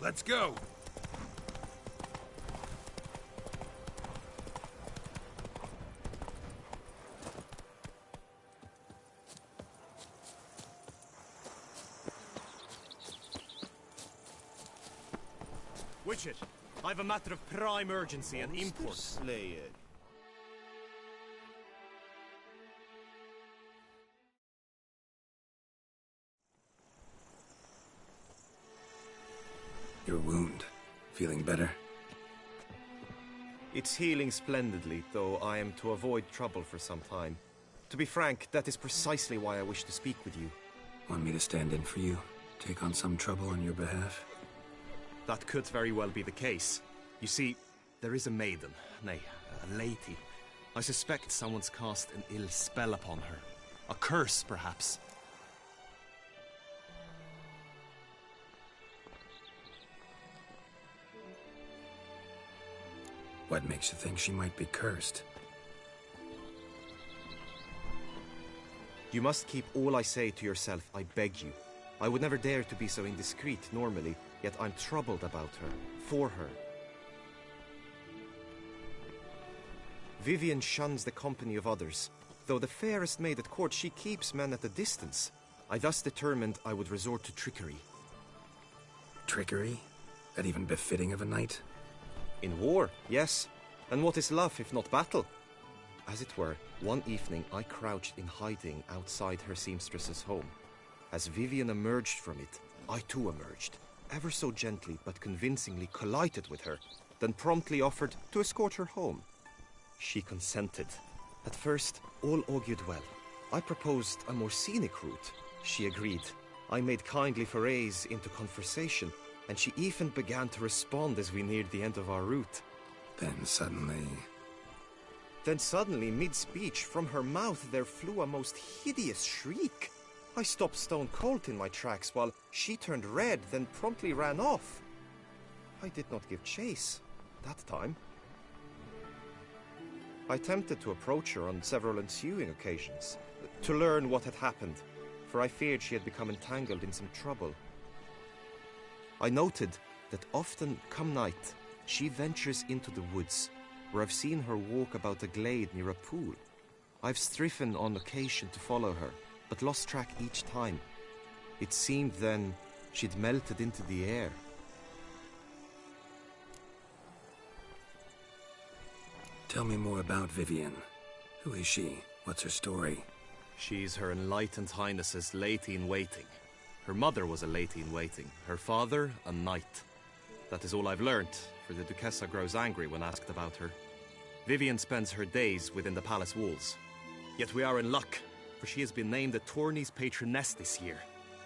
Let's go! Witcher, I've a matter of prime urgency and import. Slayer. Your wound. Feeling better? It's healing splendidly, though I am to avoid trouble for some time. To be frank, that is precisely why I wish to speak with you. Want me to stand in for you? Take on some trouble on your behalf? That could very well be the case. You see, there is a maiden, nay, a lady. I suspect someone's cast an ill spell upon her. A curse, perhaps. What makes you think she might be cursed? You must keep all I say to yourself, I beg you. I would never dare to be so indiscreet normally, yet I'm troubled about her, for her. Vivian shuns the company of others. Though the fairest maid at court, she keeps men at a distance. I thus determined I would resort to trickery. Trickery? That even befitting of a knight? In war, yes. And what is love if not battle? As it were, one evening I crouched in hiding outside her seamstress's home. As Vivian emerged from it, I too emerged, ever so gently but convincingly collided with her, then promptly offered to escort her home. She consented. At first, all augured well. I proposed a more scenic route. She agreed. I made kindly forays into conversation, and she even began to respond as we neared the end of our route. Then suddenly, mid-speech, from her mouth there flew a most hideous shriek. I stopped stone cold in my tracks while she turned red, then promptly ran off. I did not give chase that time. I attempted to approach her on several ensuing occasions, to learn what had happened, for I feared she had become entangled in some trouble. I noted that often, come night, she ventures into the woods, where I've seen her walk about a glade near a pool. I've striven on occasion to follow her, but lost track each time. It seemed then she'd melted into the air. Tell me more about Vivian. Who is she? What's her story? She's Her Enlightened Highness's lady-in-waiting. Her mother was a lady-in-waiting, her father a knight. That is all I've learnt, for the Duchessa grows angry when asked about her. Vivian spends her days within the palace walls. Yet we are in luck, for she has been named the tourney's patroness this year.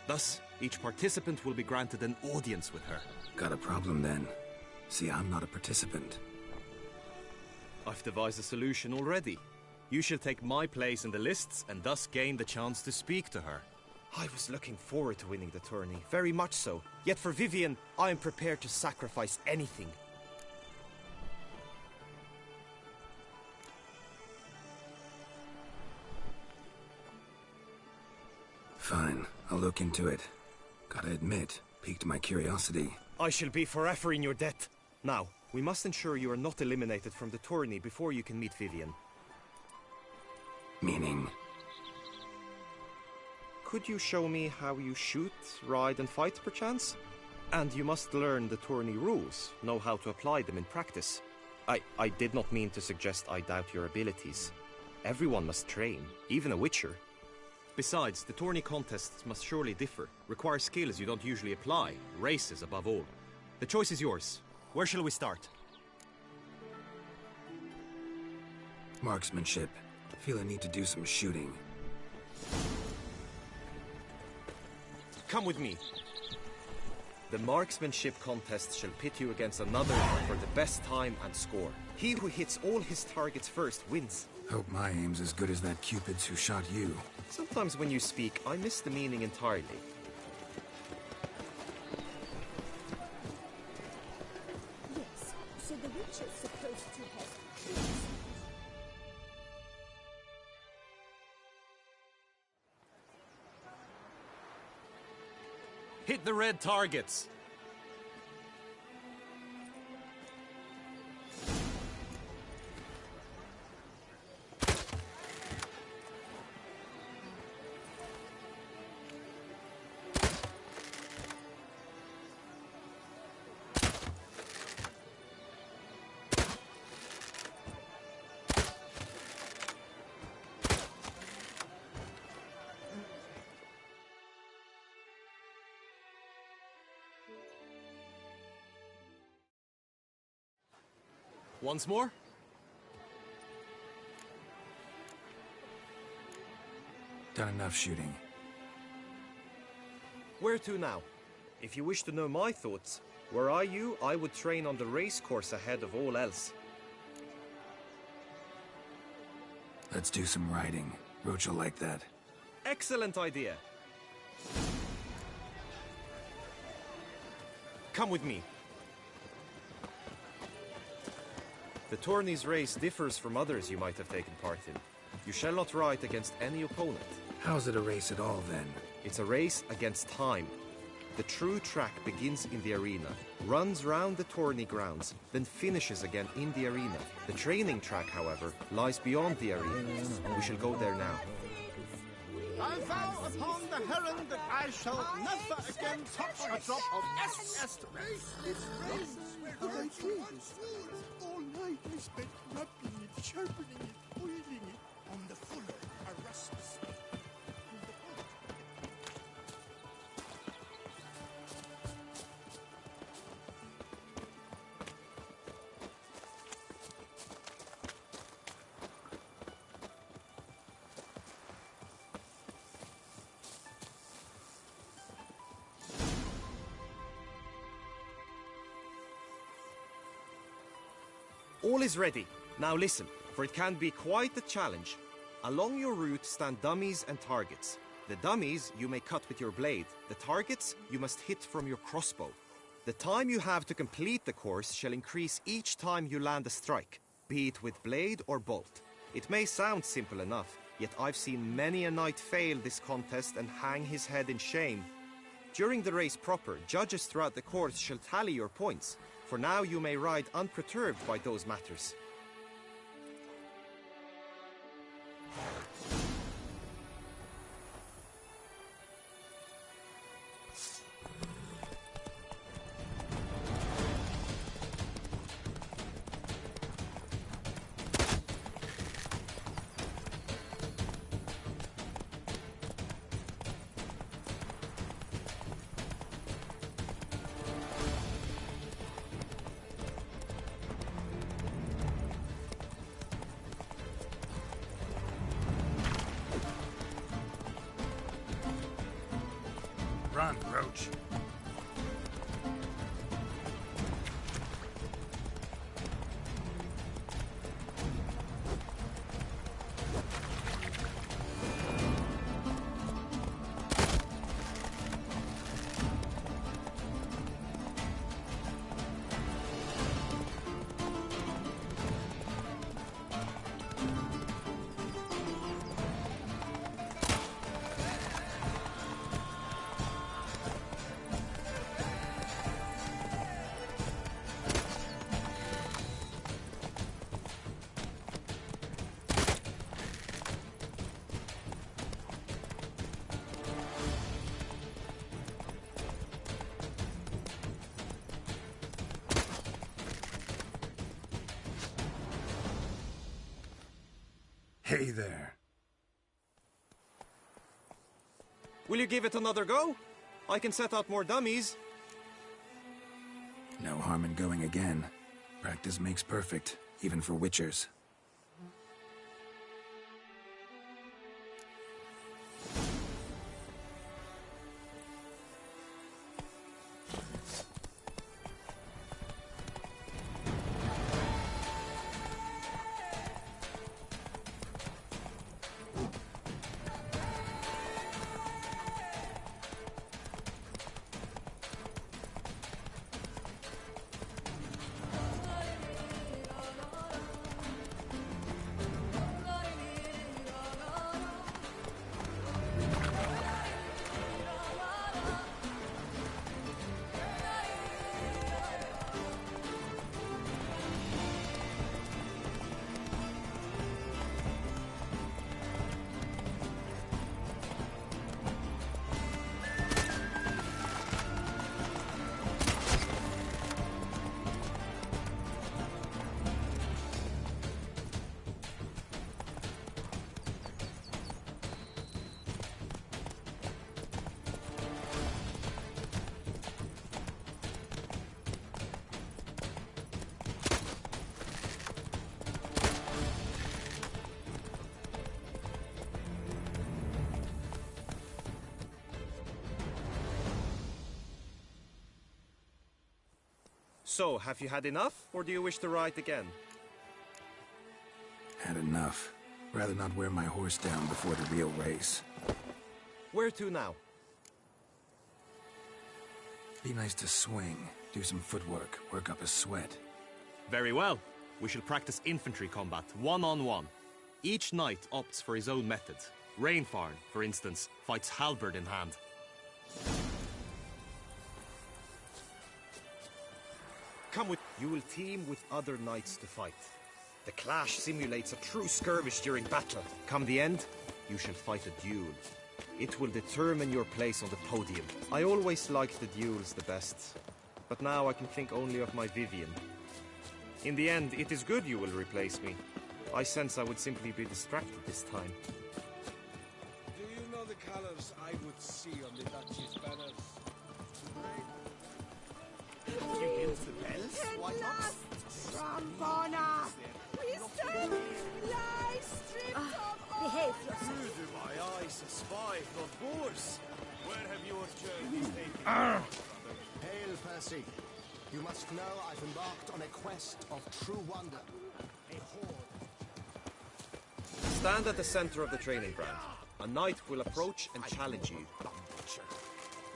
Thus, each participant will be granted an audience with her. Got a problem then. See, I'm not a participant. I've devised a solution already. You shall take my place in the lists and thus gain the chance to speak to her. I was looking forward to winning the tourney, very much so. Yet for Vivian, I am prepared to sacrifice anything. Fine, I'll look into it. Gotta admit, piqued my curiosity. I shall be forever in your debt. Now, we must ensure you are not eliminated from the tourney before you can meet Vivian. Meaning? Could you show me how you shoot, ride and fight, perchance? And you must learn the tourney rules, know how to apply them in practice. I did not mean to suggest I doubt your abilities. Everyone must train, even a witcher. Besides, the tourney contests must surely differ, require skills you don't usually apply, races above all. The choice is yours. Where shall we start? Marksmanship. Feel I need to do some shooting. Come with me. The marksmanship contest shall pit you against another for the best time and score. He who hits all his targets first wins. Hope my aim's as good as that Cupid's who shot you. Sometimes when you speak, I miss the meaning entirely. Yes, so the witch is supposed to have... Hit the red targets! Once more? Done enough shooting. Where to now? If you wish to know my thoughts, were I you, I would train on the race course ahead of all else. Let's do some riding. Roach will like that. Excellent idea. Come with me. The tourney's race differs from others you might have taken part in. You shall not ride against any opponent. How's it a race at all, then? It's a race against time. The true track begins in the arena, runs round the tourney grounds, then finishes again in the arena. The training track, however, lies beyond the arena. We shall go there now. I vow upon the heron that I shall never again touch a drop of est. This race, but I do this. All night I spent rubbing it, sharpening it, oiling it on the fuller, a rusty steel. All is ready. Now listen, for it can be quite a challenge. Along your route stand dummies and targets. The dummies you may cut with your blade. The targets you must hit from your crossbow. The time you have to complete the course shall increase each time you land a strike, be it with blade or bolt. It may sound simple enough, yet I've seen many a knight fail this contest and hang his head in shame. During the race proper, judges throughout the course shall tally your points. For now you may ride unperturbed by those matters. Run, Roach. Hey there. Will you give it another go? I can set out more dummies. No harm in going again. Practice makes perfect, even for witchers. So, have you had enough, or do you wish to ride again? Had enough. Rather not wear my horse down before the real race. Where to now? Be nice to swing, do some footwork, work up a sweat. Very well. We shall practice infantry combat, one-on-one. Each knight opts for his own method. Rainfarn, for instance, fights halberd in hand. Come with... You will team with other knights to fight. The clash simulates a true skirmish during battle. Come the end, you shall fight a duel. It will determine your place on the podium. I always liked the duels the best, but now I can think only of my Vivian. In the end, it is good you will replace me. I sense I would simply be distracted this time. Do you know the colors I would see on the Duchy's banners? You hear the bells? Why not? Rampana! We stand lie stripped of behave Who do my eyes espy from Boers? Where have your journeys taken you? Hail, Percy. You must know I've embarked on a quest of true wonder. A horde. Stand at the center of the training ground. A knight will approach and challenge you.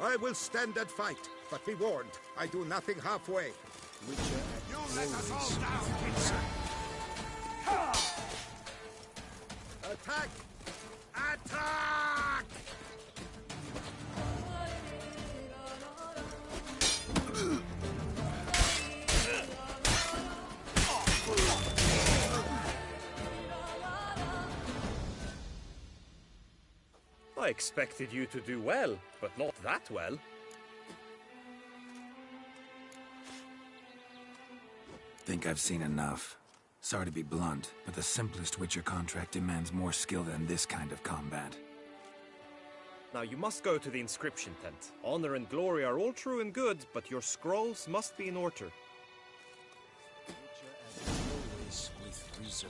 I will stand and fight, but be warned, I do nothing halfway. You let us all down! Attack! Attack! I expected you to do well, but not that well. Think I've seen enough. Sorry to be blunt, but the simplest Witcher contract demands more skill than this kind of combat. Now you must go to the inscription tent. Honor and glory are all true and good, but your scrolls must be in order. Always with reason.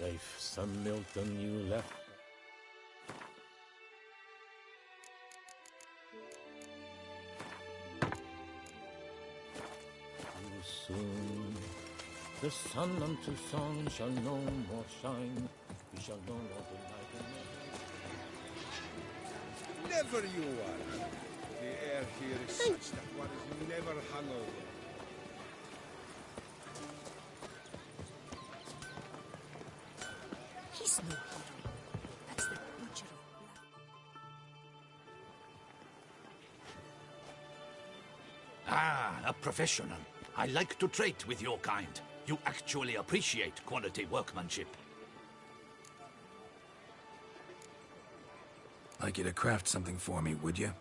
Rafe, son Milton, you left. Too soon. The sun unto song shall no more shine. We shall no longer light and never you are. The air here is such that one is never hungover. He's no hero. That's the butcher of blood. Ah, a professional. I like to trade with your kind. You actually appreciate quality workmanship. Like you to craft something for me, would you?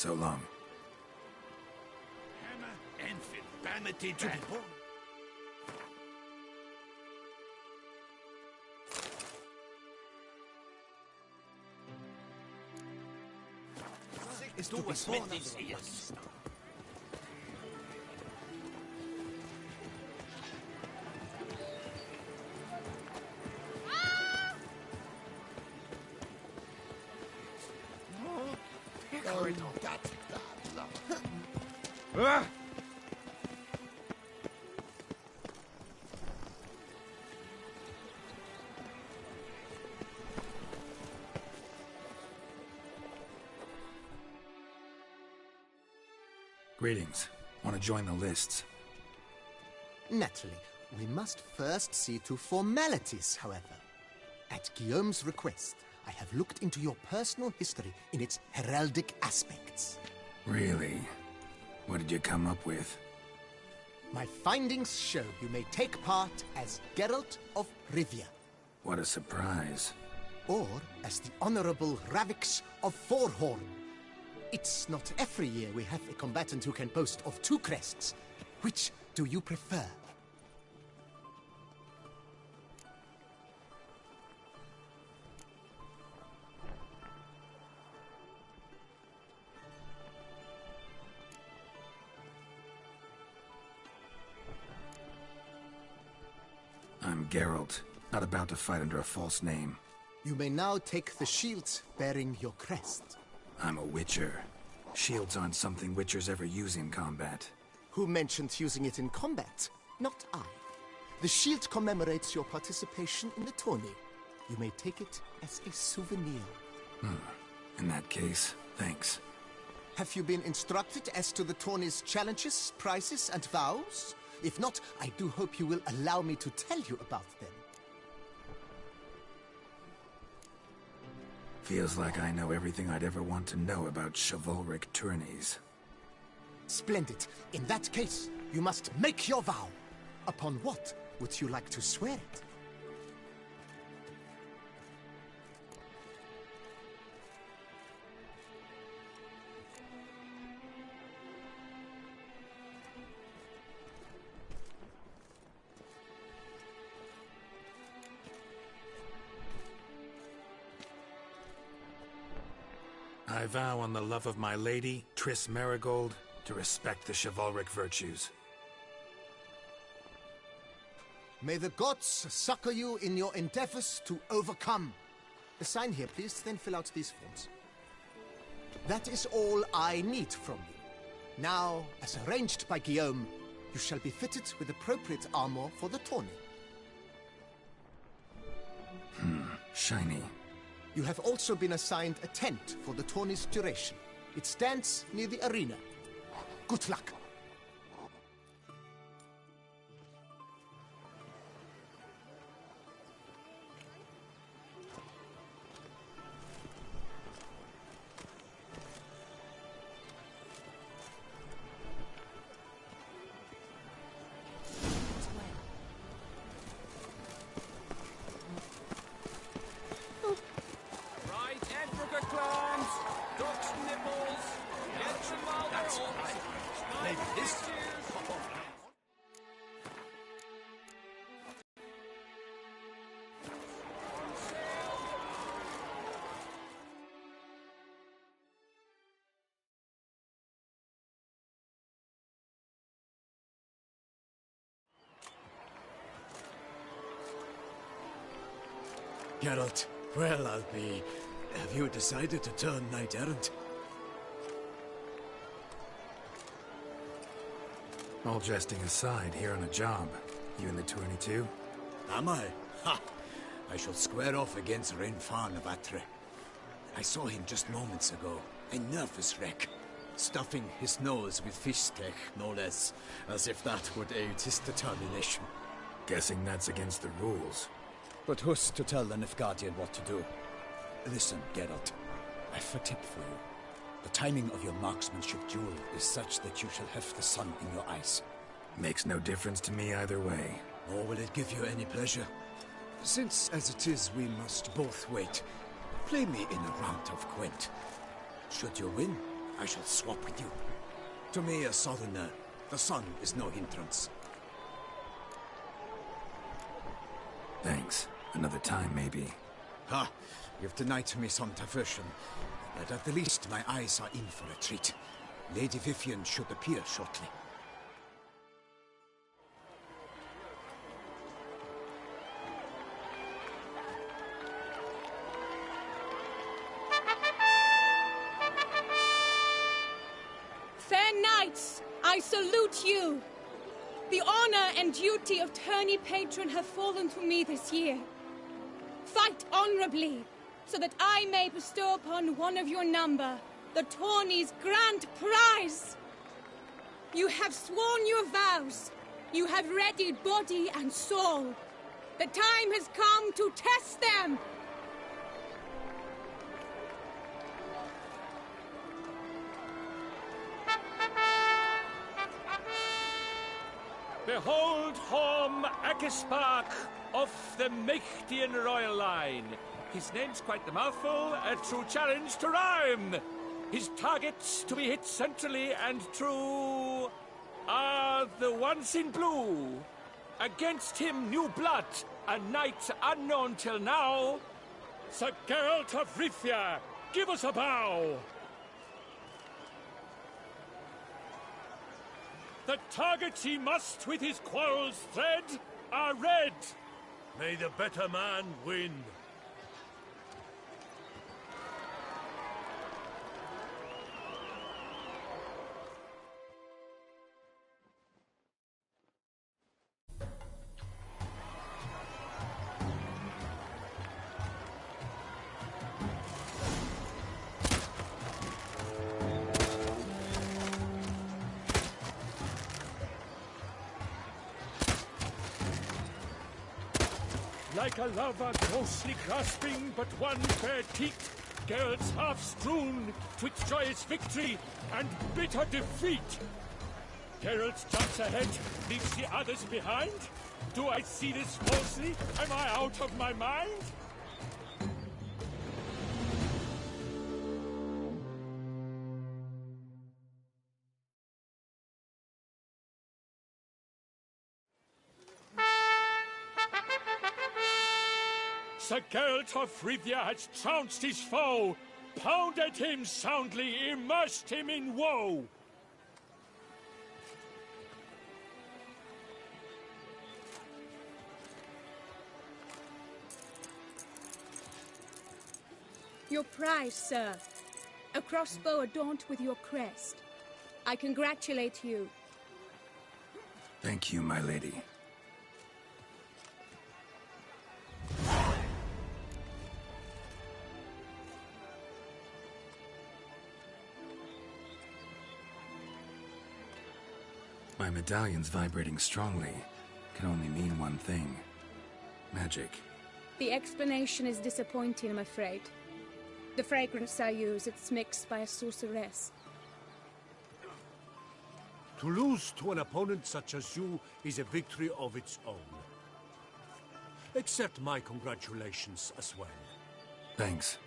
So long. Hammer, Enfield, Banity, to the bone. Is to be Smithy's ears. Greetings. Want to join the lists? Naturally. We must first see to formalities, however. At Guillaume's request, I have looked into your personal history in its heraldic aspects. Really? What did you come up with? My findings show you may take part as Geralt of Rivia. What a surprise. Or as the Honorable Ravix of Forhorn. It's not every year we have a combatant who can boast of 2 crests. Which do you prefer? I'm Geralt, not about to fight under a false name. You may now take the shields bearing your crest. I'm a witcher. Shields aren't something witchers ever use in combat. Who mentioned using it in combat? Not I. The shield commemorates your participation in the tourney. You may take it as a souvenir. In that case, thanks. Have you been instructed as to the tourney's challenges, prizes, and vows? If not, I do hope you will allow me to tell you about them. Feels like I know everything I'd ever want to know about chivalric tourneys. Splendid. In that case, you must make your vow. Upon what would you like to swear it? I vow on the love of my lady, Triss Marigold, to respect the chivalric virtues. May the gods succor you in your endeavors to overcome. Sign here, please, then fill out these forms. That is all I need from you. Now, as arranged by Guillaume, you shall be fitted with appropriate armor for the tourney. Shiny. You have also been assigned a tent for the tourney's duration. It stands near the arena. Good luck. Geralt, well, I'll be... Have you decided to turn knight-errant? All jesting aside, here on a job. You in the tourney too? Am I? Ha! I shall square off against Renfan of Atre. I saw him just moments ago. A nervous wreck. Stuffing his nose with fish steak, no less. As if that would aid his determination. Guessing that's against the rules. But who's to tell the Nilfgaardian what to do? Listen, Geralt. I've a tip for you. The timing of your marksmanship duel is such that you shall have the sun in your eyes. Makes no difference to me either way. Nor will it give you any pleasure. Since, as it is, we must both wait, play me in a round of Gwent. Should you win, I shall swap with you. To me, a southerner, the sun is no hindrance. Thanks. Another time, maybe. Ha! You've denied me some diversion, but at the least my eyes are in for a treat. Lady Vivian should appear shortly. Fair knights, I salute you! The honor and duty of tourney patron have fallen to me this year. Fight honorably, so that I may bestow upon one of your number the tourney's grand prize. You have sworn your vows. You have readied body and soul. The time has come to test them. Behold Horm Akispark of the Mechtian royal line. His name's quite the mouthful, a true challenge to rhyme. His targets to be hit centrally and true are the ones in blue. Against him new blood, a knight unknown till now. Sir Geralt of Rivia, give us a bow. The targets he must with his quarrels thread are red. May the better man win. Like a lover closely grasping but one fair teat, Geralt's half strewn twixt joyous victory and bitter defeat. Geralt jumps ahead, leaves the others behind. Do I see this falsely? Am I out of my mind? Sir Geralt of Rivia has trounced his foe, pounded him soundly, immersed him in woe. Your prize, sir. A crossbow adorned with your crest. I congratulate you. Thank you, my lady. My medallion's vibrating strongly. Can only mean one thing. Magic. The explanation is disappointing, I'm afraid. The fragrance I use, it's mixed by a sorceress. To lose to an opponent such as you is a victory of its own. Accept my congratulations as well. Thanks.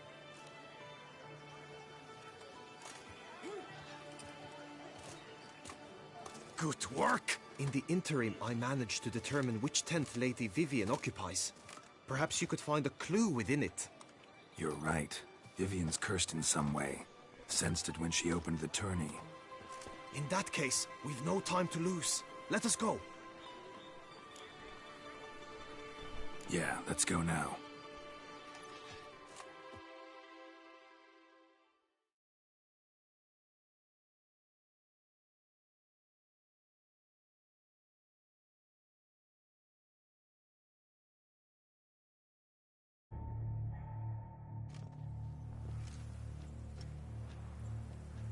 Good work! In the interim, I managed to determine which tent Lady Vivian occupies. Perhaps you could find a clue within it. You're right. Vivian's cursed in some way. Sensed it when she opened the tourney. In that case, we've no time to lose. Let us go. Yeah, let's go now.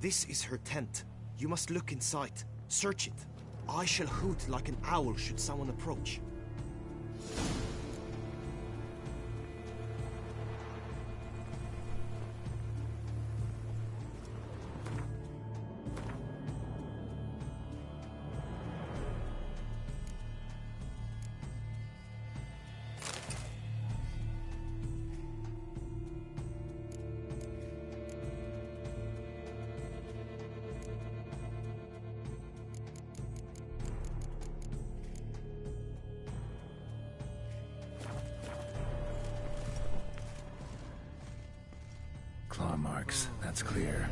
This is her tent. You must look inside. Search it. I shall hoot like an owl should someone approach. Claw marks, that's clear.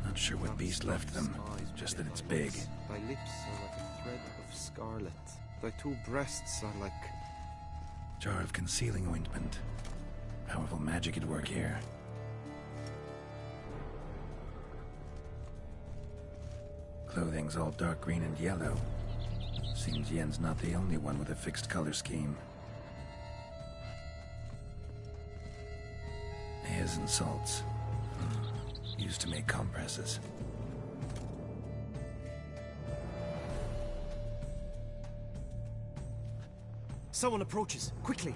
Not sure what beast left them, just that it's big. Thy lips are like a thread of scarlet. Thy two breasts are like... Jar of concealing ointment. Powerful magic at work here. Clothing's all dark green and yellow. Seems Yen's not the only one with a fixed color scheme. Hairs and salts. Used to make compresses. Someone approaches. Quickly!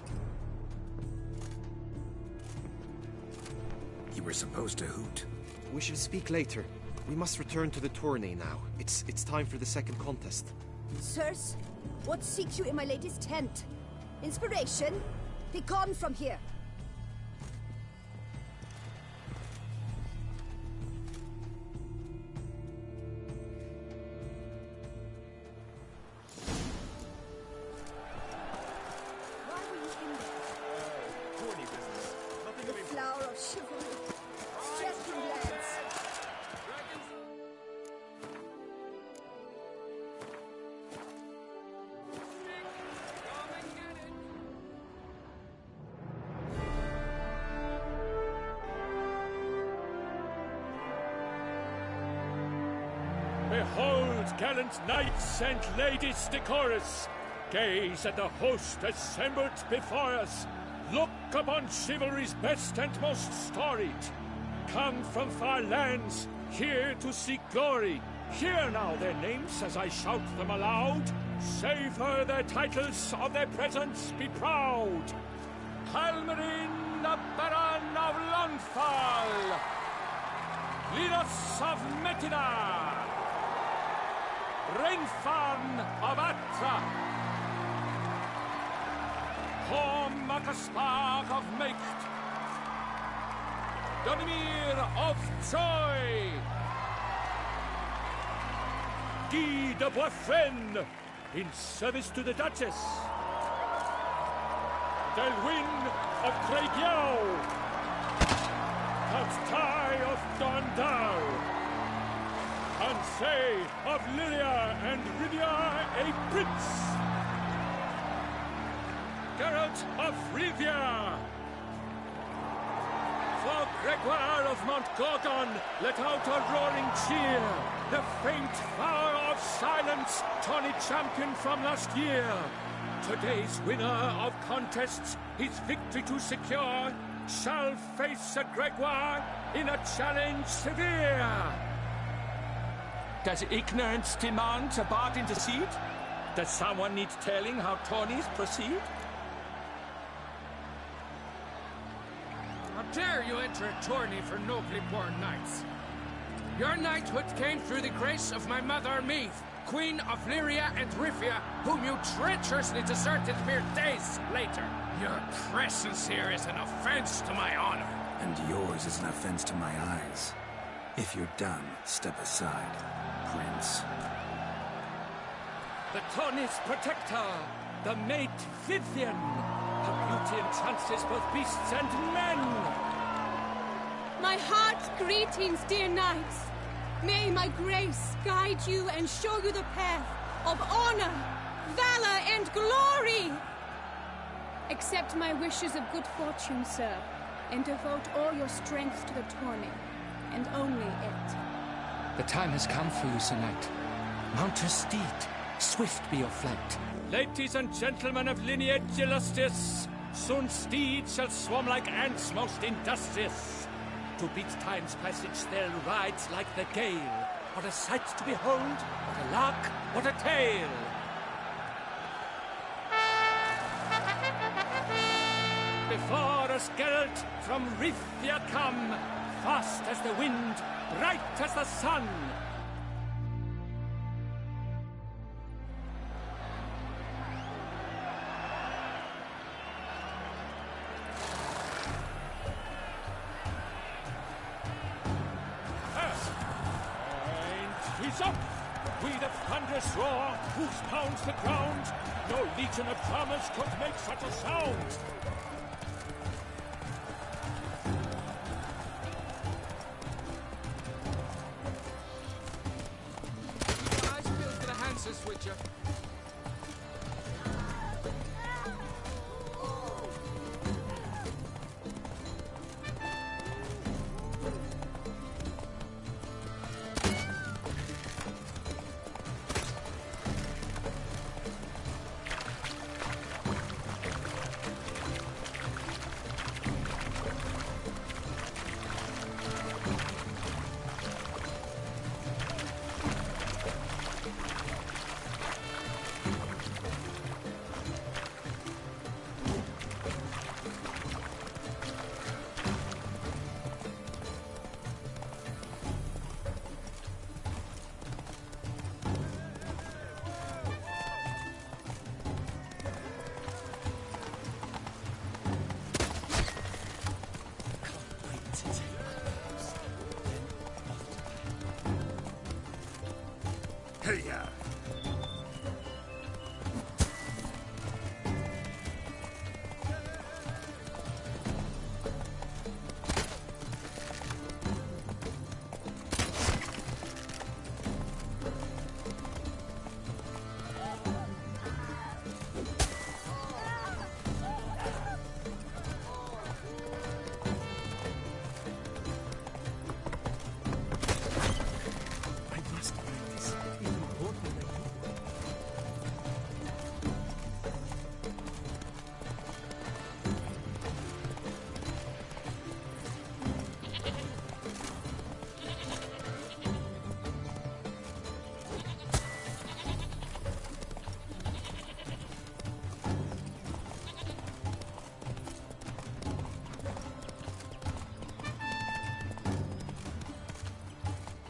You were supposed to hoot. We shall speak later. We must return to the tourney now. It's time for the second contest. Sirs, what seeks you in my lady's tent? Inspiration? Be gone from here! Behold, gallant knights and ladies decorous, gaze at the host assembled before us. Look upon chivalry's best and most storied. Come from far lands, here to seek glory. Hear now their names as I shout them aloud. Savor their titles, of their presence be proud. Halmarin, the Baron of Lonfall, Linos of Metida, Reinfarn of Atra, Horm Akaspar of Meicht, Donimir of Troy, Guy de Boisfren, in service to the Duchess, Delwyn of Craigiau, Count Tai of Dondal, Ansay of Lilia and Rydia a prince, Geralt of Rivia, for Gregoire of Montgorgon let out a roaring cheer, the faint flower of silence, tawny champion from last year. Today's winner of contests, his victory to secure, shall face Sir Gregoire in a challenge severe. Does ignorance demand a bard intercede? Does someone need telling how tourneys proceed? How dare you enter a tourney for nobly born knights? Your knighthood came through the grace of my mother Meath, Queen of Lyria and Rivia, whom you treacherously deserted mere days later. Your presence here is an offense to my honor. And yours is an offense to my eyes. If you're done, step aside, Prince. The tourney's protector, the maid Vivian. Her beauty entrances both beasts and men. My heart's greetings, dear knights. May my grace guide you and show you the path of honor, valor, and glory. Accept my wishes of good fortune, sir, and devote all your strength to the tourney, and only it. The time has come for you, Sir Knight. Mount your steed. Swift be your flight. Ladies and gentlemen of lineage illustrious, soon steeds shall swarm like ants most industrious. To beat time's passage they'll ride like the gale. What a sight to behold, what a lark, what a tale! Before us Geralt from Rivia come, fast as the wind, bright as the sun. And he's up! With a thunderous roar, hoofs pounds the ground. No legion of drummers could make such a sound.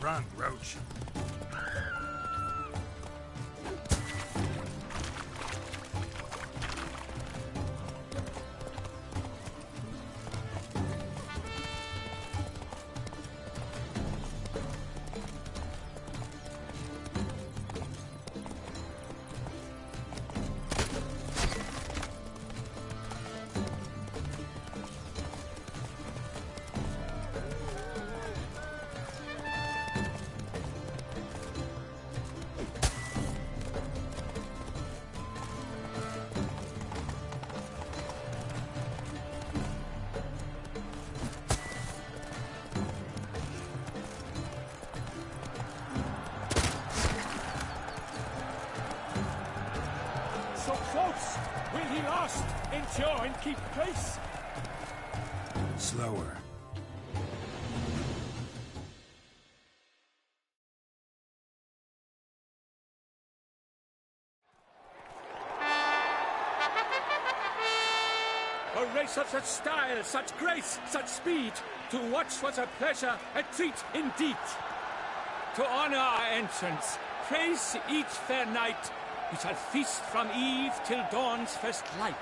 front, Roach. Will he last, endure, and keep pace? Slower. A race of such style, such grace, such speed. To watch was a pleasure, a treat indeed. To honor our entrance, praise each fair knight. We shall feast from eve till dawn's first light.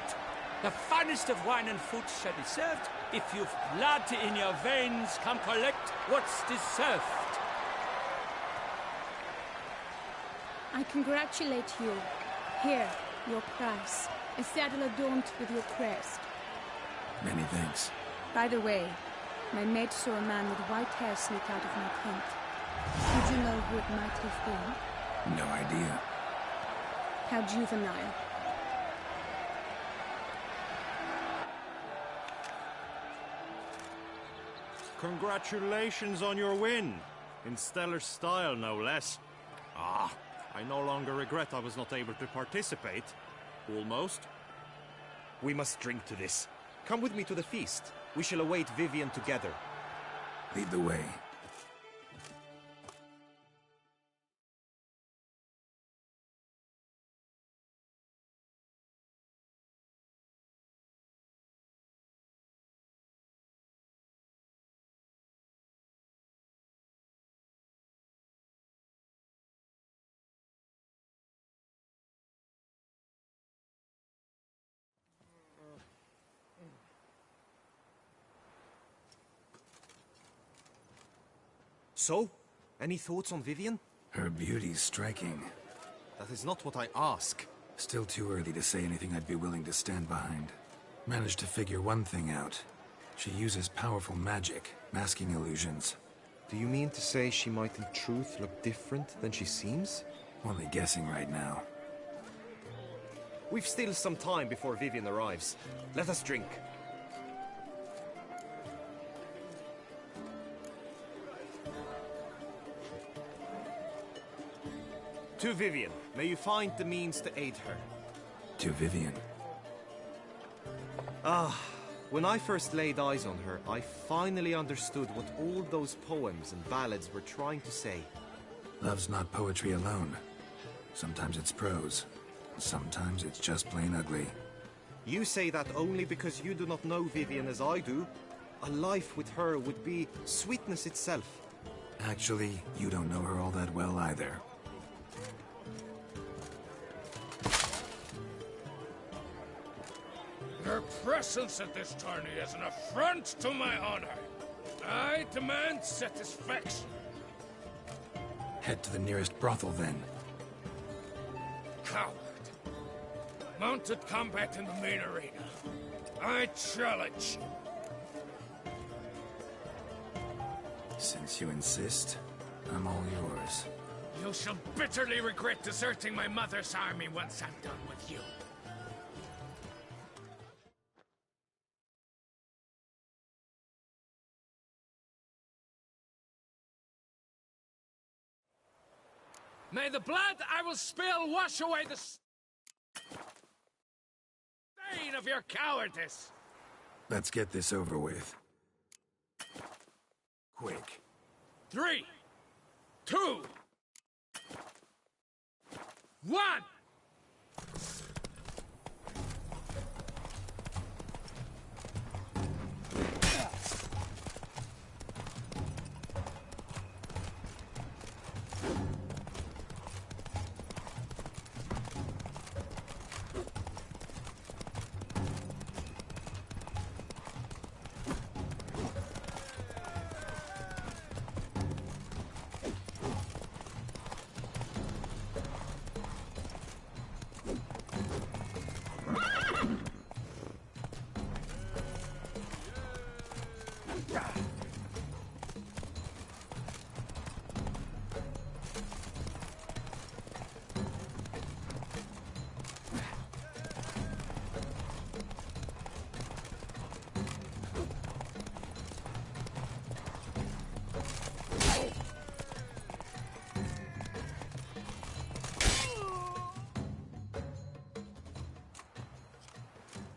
The finest of wine and fruit shall be served. If you've blood in your veins, come collect what's deserved. I congratulate you. Here, your prize. A saddle adorned with your crest. Many thanks. By the way, my maid saw a man with white hair sneak out of my tent. Did you know who it might have been? No idea. How juvenile. Congratulations on your win. In stellar style, no less. Ah, I no longer regret I was not able to participate. Almost. We must drink to this. Come with me to the feast. We shall await Vivian together. Lead the way. So, any thoughts on Vivian? Her beauty's striking. That is not what I ask. Still too early to say anything I'd be willing to stand behind. Managed to figure one thing out. She uses powerful magic, masking illusions. Do you mean to say she might in truth look different than she seems? Only guessing right now. We've still some time before Vivian arrives. Let us drink. To Vivian, may you find the means to aid her. To Vivian. Ah, when I first laid eyes on her, I finally understood what all those poems and ballads were trying to say. Love's not poetry alone. Sometimes it's prose. Sometimes it's just plain ugly. You say that only because you do not know Vivian as I do. A life with her would be sweetness itself. Actually, you don't know her all that well either. Her presence at this tourney is an affront to my honor. I demand satisfaction. Head to the nearest brothel, then. Coward. Mounted combat in the main arena. I challenge you. Since you insist, I'm all yours. You shall bitterly regret deserting my mother's army once I'm done with you. May the blood I will spill wash away the stain of your cowardice! Let's get this over with. Quick. 3, 2, 1!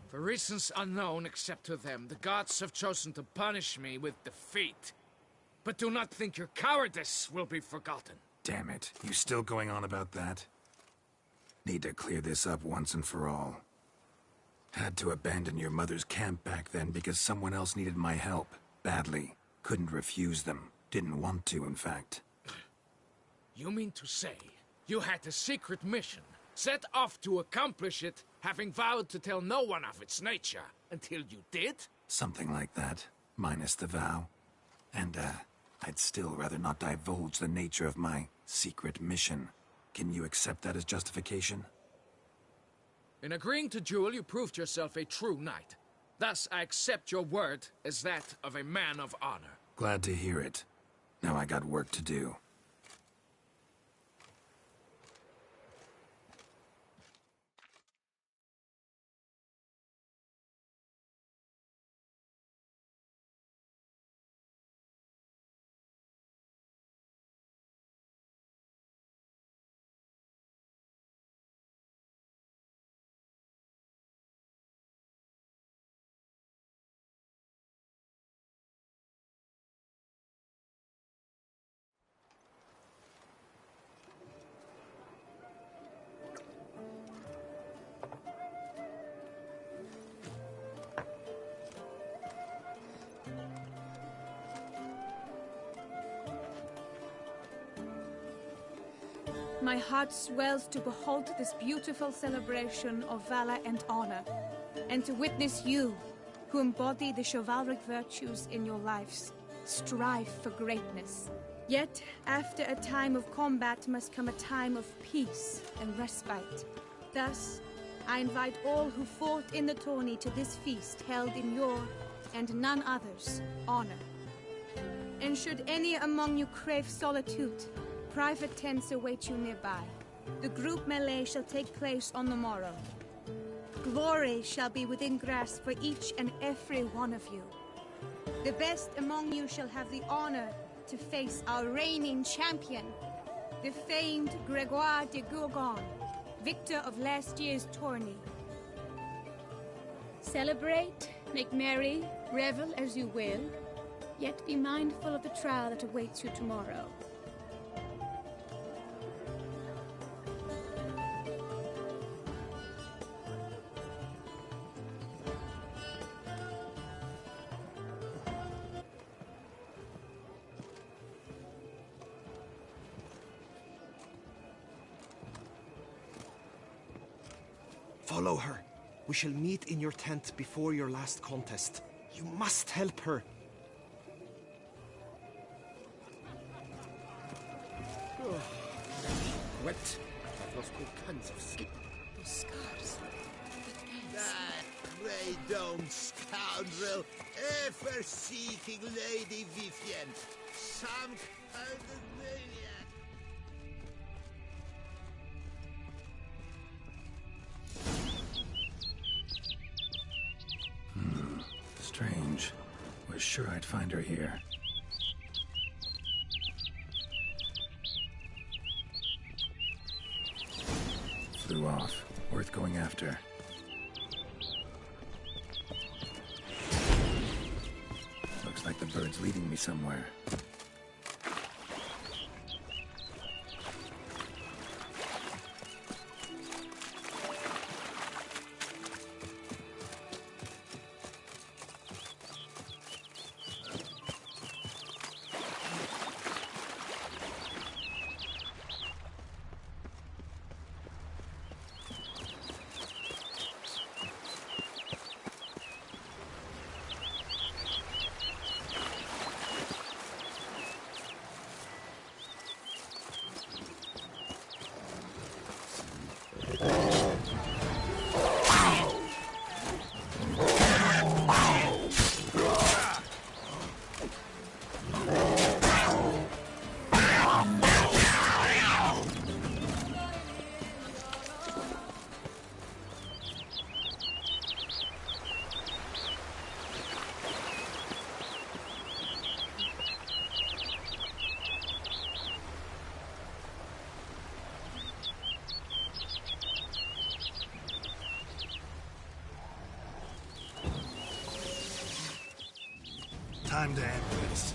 For reasons unknown except to them, the gods have chosen to punish me with defeat. But do not think your cowardice will be forgotten. Damn it, you still going on about that? Need to clear this up once and for all. Had to abandon your mother's camp back then because someone else needed my help. Badly. Couldn't refuse them. Didn't want to, in fact. You mean to say you had a secret mission, set off to accomplish it, having vowed to tell no one of its nature, until you did? Something like that, minus the vow. And, I'd still rather not divulge the nature of my secret mission. Can you accept that as justification? In agreeing to duel, you proved yourself a true knight. Thus, I accept your word as that of a man of honor. Glad to hear it. Now I got work to do. My heart swells to behold this beautiful celebration of valor and honor, and to witness you, who embody the chivalric virtues in your lives, strive for greatness. Yet, after a time of combat must come a time of peace and respite. Thus, I invite all who fought in the tourney to this feast held in your, and none other's, honor. And should any among you crave solitude, private tents await you nearby. The group melee shall take place on the morrow. Glory shall be within grasp for each and every one of you. The best among you shall have the honor to face our reigning champion, the famed Gregoire de Gourgon, victor of last year's tourney. Celebrate, make merry, revel as you will, yet be mindful of the trial that awaits you tomorrow. Follow her. We shall meet in your tent before your last contest. You must help her. Oh, wet. I've lost all kinds of skin. Those scars. That grey-domed scoundrel, ever-seeking Lady Vivienne. Some kind of maniac. Strange. Was sure I'd find her here. Flew off. Worth going after. Looks like the bird's leading me somewhere. Time to end this.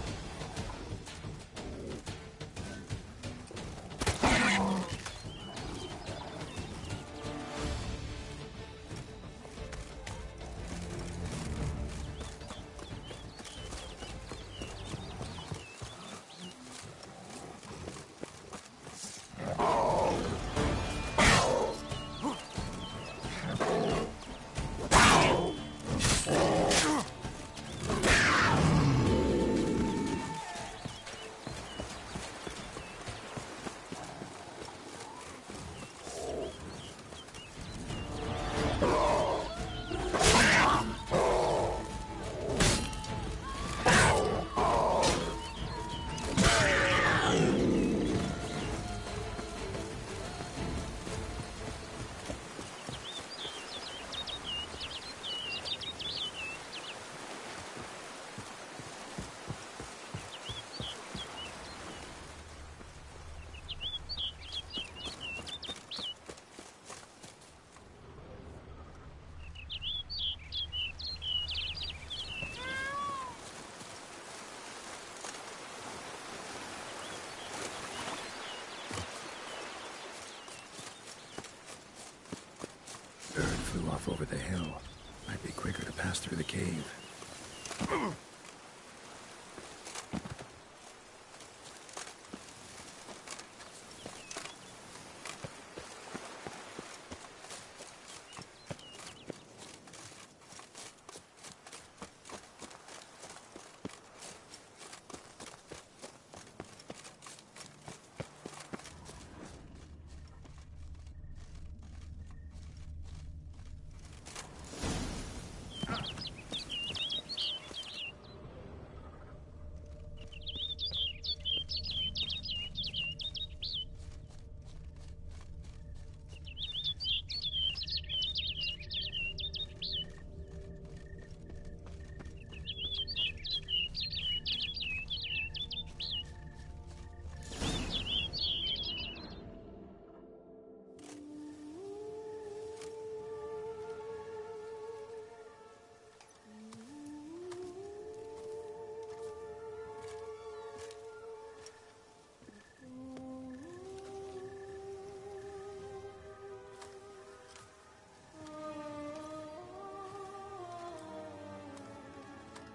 Flew off over the hill. Might be quicker to pass through the cave.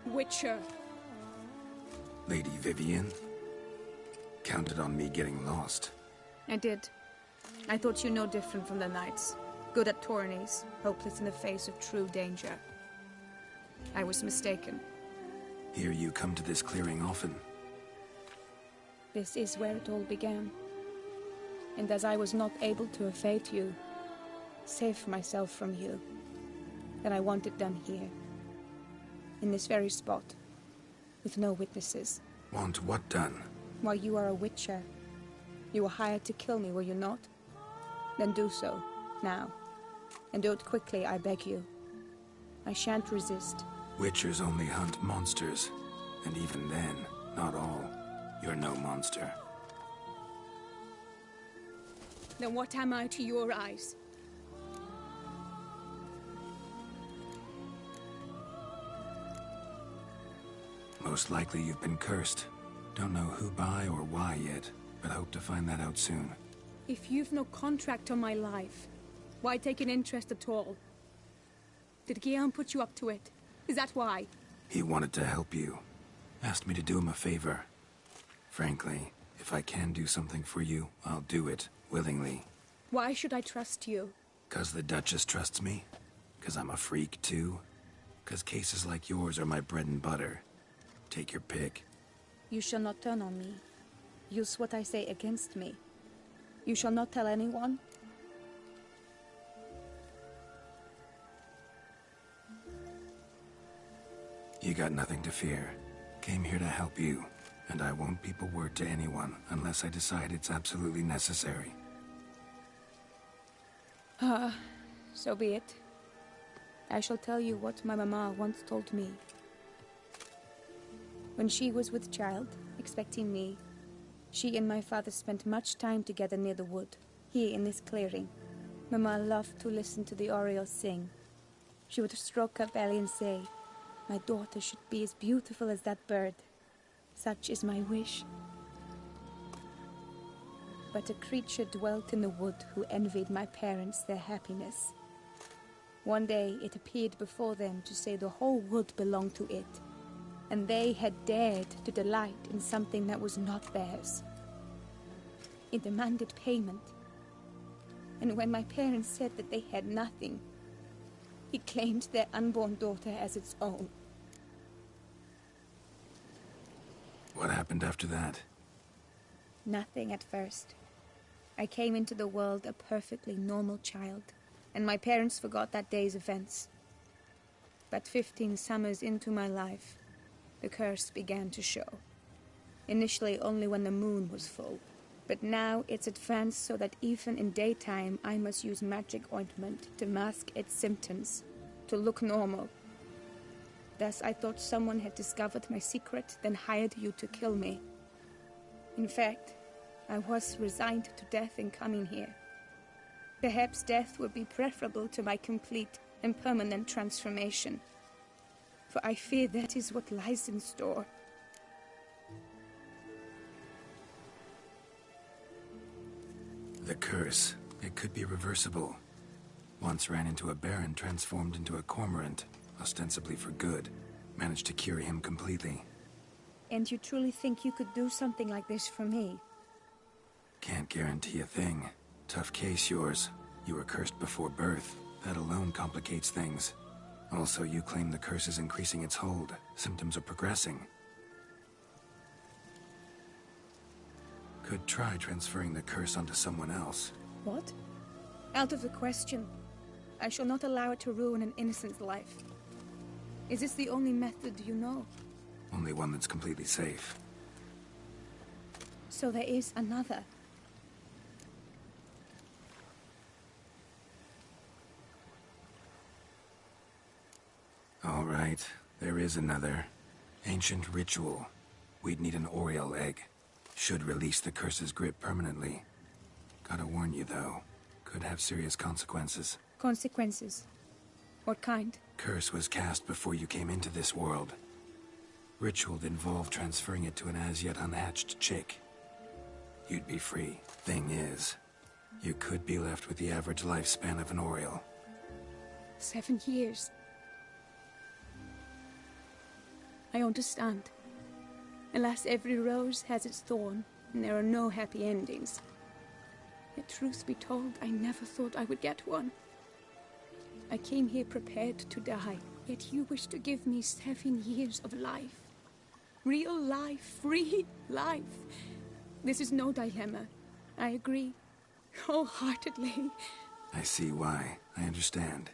Witcher. Lady Vivienne? Counted on me getting lost. I did. I thought you no different from the knights. Good at tourneys, hopeless in the face of true danger. I was mistaken. Hear you come to this clearing often. This is where it all began. And as I was not able to evade you, save myself from you, then I want it done here. In this very spot, with no witnesses. Want what done? Why, you are a witcher. You were hired to kill me, were you not? Then do so, now. And do it quickly, I beg you. I shan't resist. Witchers only hunt monsters. And even then, not all. You're no monster. Then what am I to your eyes? Most likely you've been cursed. Don't know who by or why yet, but hope to find that out soon. If you've no contract on my life, why take an interest at all? Did Guillaume put you up to it? Is that why? He wanted to help you. Asked me to do him a favor. Frankly, if I can do something for you, I'll do it, willingly. Why should I trust you? 'Cause the Duchess trusts me? 'Cause I'm a freak, too? 'Cause cases like yours are my bread and butter? Take your pick. You shall not turn on me. Use what I say against me. You shall not tell anyone? You got nothing to fear. Came here to help you, and I won't peep a word to anyone unless I decide it's absolutely necessary. So be it. I shall tell you what my mama once told me. When she was with child, expecting me, she and my father spent much time together near the wood, here in this clearing. Mama loved to listen to the orioles sing. She would stroke her belly and say, My daughter should be as beautiful as that bird. Such is my wish. But a creature dwelt in the wood who envied my parents their happiness. One day it appeared before them to say the whole wood belonged to it, and they had dared to delight in something that was not theirs. It demanded payment, and when my parents said that they had nothing, it claimed their unborn daughter as its own. What happened after that? Nothing at first. I came into the world a perfectly normal child, and my parents forgot that day's events. But 15 summers into my life, the curse began to show. Initially only when the moon was full, but now it's advanced so that even in daytime I must use magic ointment to mask its symptoms, to look normal. Thus I thought someone had discovered my secret, then hired you to kill me. In fact, I was resigned to death in coming here. Perhaps death would be preferable to my complete and permanent transformation, for I fear that is what lies in store. The curse. It could be reversible. Once ran into a baron transformed into a cormorant, ostensibly for good. Managed to cure him completely. And you truly think you could do something like this for me? Can't guarantee a thing. Tough case, yours. You were cursed before birth. That alone complicates things. Also, you claim the curse is increasing its hold. Symptoms are progressing. Could try transferring the curse onto someone else. What? Out of the question. I shall not allow it to ruin an innocent's life. Is this the only method you know? Only one that's completely safe. So there is another. All right, there is another. Ancient ritual. We'd need an Oriole egg. Should release the curse's grip permanently. Gotta warn you, though. Could have serious consequences. Consequences? What kind? Curse was cast before you came into this world. Ritual'd involve transferring it to an as-yet unhatched chick. You'd be free. Thing is, you could be left with the average lifespan of an Oriole. 7 years. I understand. Alas, every rose has its thorn, and there are no happy endings. Yet, truth be told, I never thought I would get one. I came here prepared to die, yet you wish to give me 7 years of life. Real life, free life. This is no dilemma. I agree, wholeheartedly. I see why. I understand.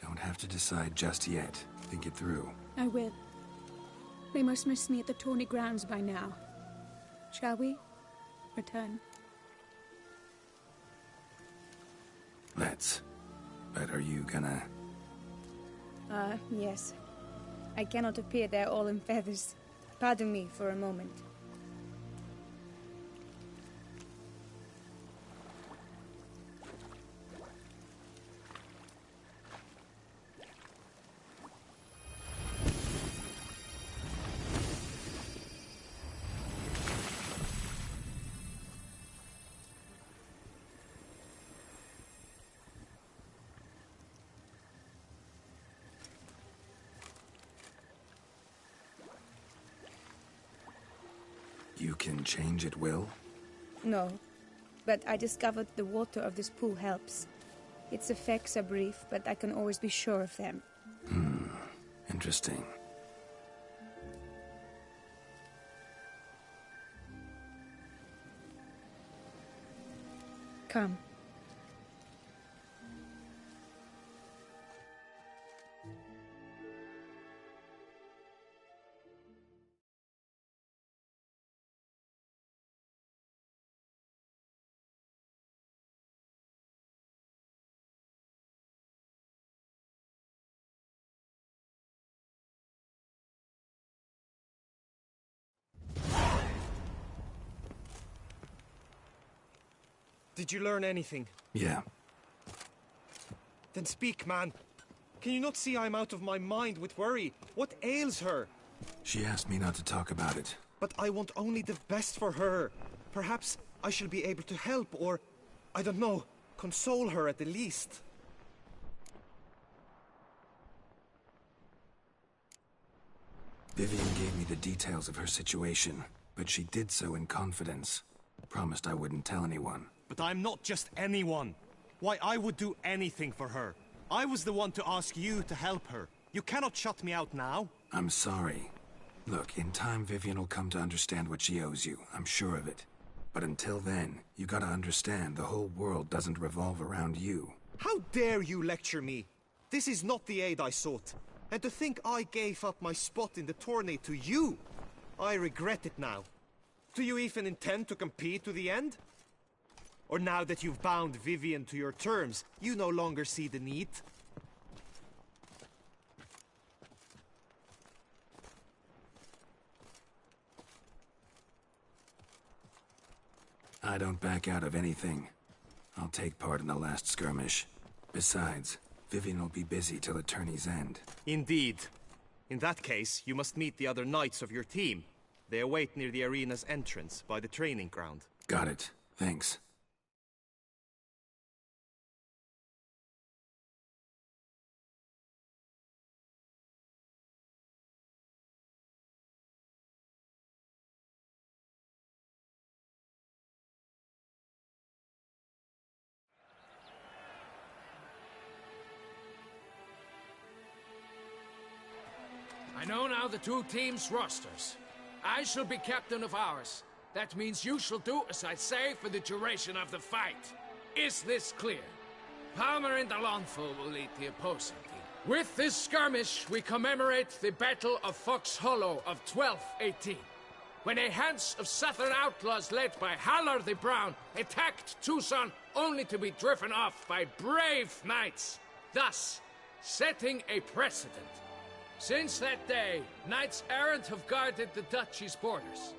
Don't have to decide just yet. Think it through. I will. They must miss me at the tourney grounds by now. Shall we? Return. Let's. But are you gonna... Yes. I cannot appear there all in feathers. Pardon me for a moment. You can change at will? No, but I discovered the water of this pool helps. Its effects are brief, but I can always be sure of them. Interesting. Come. Did you learn anything? Yeah. Then speak, man. Can you not see I'm out of my mind with worry? What ails her? She asked me not to talk about it. But I want only the best for her. Perhaps I shall be able to help, or, I don't know, console her at the least. Vivian gave me the details of her situation, but she did so in confidence. Promised I wouldn't tell anyone. But I'm not just anyone. Why, I would do anything for her. I was the one to ask you to help her. You cannot shut me out now. I'm sorry. Look, in time Vivian will come to understand what she owes you. I'm sure of it. But until then, you gotta understand the whole world doesn't revolve around you. How dare you lecture me? This is not the aid I sought. And to think I gave up my spot in the tourney to you! I regret it now. Do you even intend to compete to the end? Or now that you've bound Vivian to your terms, you no longer see the need? I don't back out of anything. I'll take part in the last skirmish. Besides, Vivian will be busy till the tourney's end. Indeed. In that case, you must meet the other knights of your team. They await near the arena's entrance, by the training ground. Got it. Thanks. I know now the two teams' rosters. I shall be captain of ours. That means you shall do as I say for the duration of the fight. Is this clear? Palmer and Alonso will lead the opposing team. With this skirmish, we commemorate the Battle of Fox Hollow of 1218, when a hands of southern outlaws led by Haller the Brown attacked Tucson only to be driven off by brave knights, thus setting a precedent. Since that day, knights errant have guarded the duchy's borders.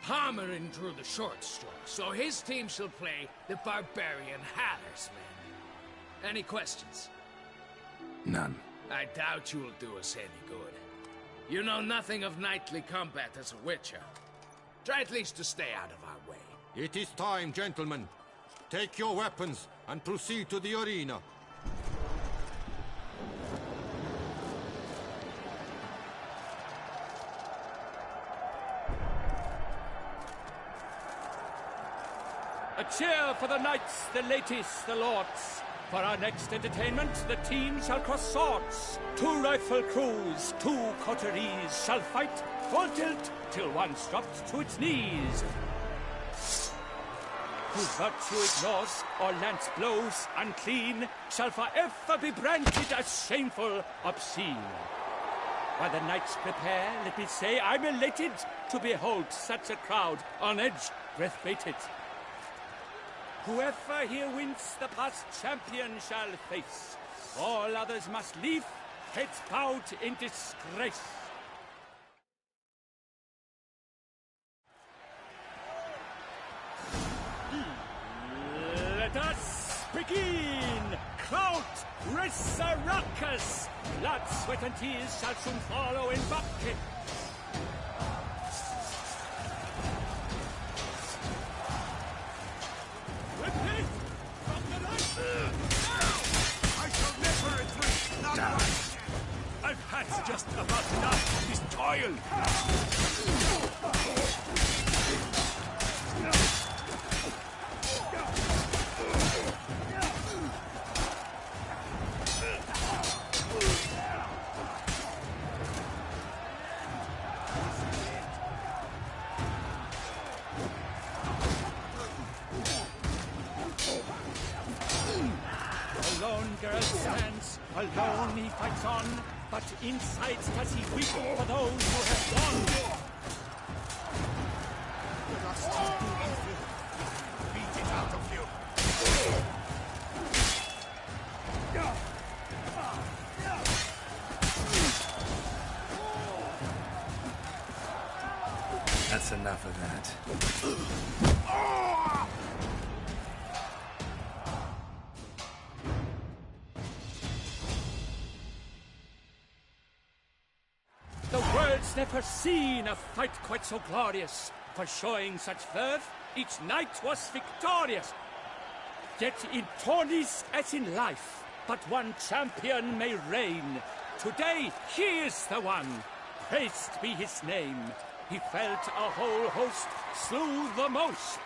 Palmerin drew the short straw, so his team shall play the barbarian Haller's men. Any questions? None. I doubt you'll do us any good. You know nothing of knightly combat as a witcher. Try at least to stay out of our way. It is time, gentlemen. Take your weapons and proceed to the arena. A cheer for the knights, the ladies, the lords. For our next entertainment, the teams shall cross swords. 2 rifle crews, 2 coteries shall fight full tilt till one's dropped to its knees. Who virtue ignores or lance blows unclean shall forever be branded as shameful, obscene. While the knights prepare, let me say I'm elated to behold such a crowd on edge, breath-baited. Whoever here wins the past champion shall face. All others must leave, heads bowed in disgrace. Let us begin! Crowd, race a ruckus! Blood, sweat and tears shall soon follow in bucket. I've had just about enough of this toil! Alone girl stands, alone he fights on, but inside does he weep for those who have gone. Beat it out of you. That's enough of that. world's never seen a fight quite so glorious. For showing such verve, each knight was victorious. Yet in tourneys as in life, but one champion may reign. Today he is the one. Praised be his name. He felt a whole host, slew the most.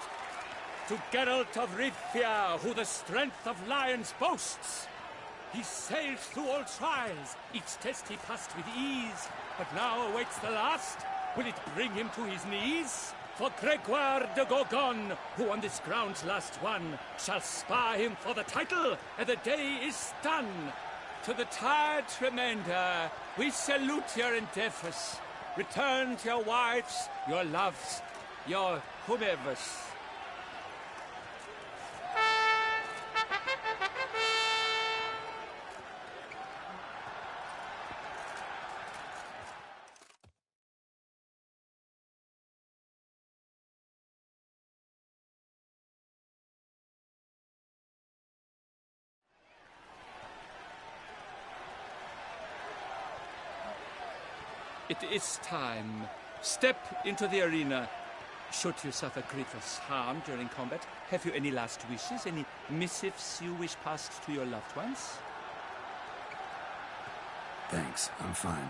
To Geralt of Rivia, who the strength of lions boasts. He sailed through all trials, each test he passed with ease. But now awaits the last. Will it bring him to his knees? For Gregoire de Gorgon, who on this ground's last won, shall spar him for the title, and the day is done. To the tired remainder, we salute your endeavors. Return to your wives, your loves, your whomevers. It is time. Step into the arena. Should you suffer grievous harm during combat, have you any last wishes, any missives you wish passed to your loved ones? Thanks, I'm fine.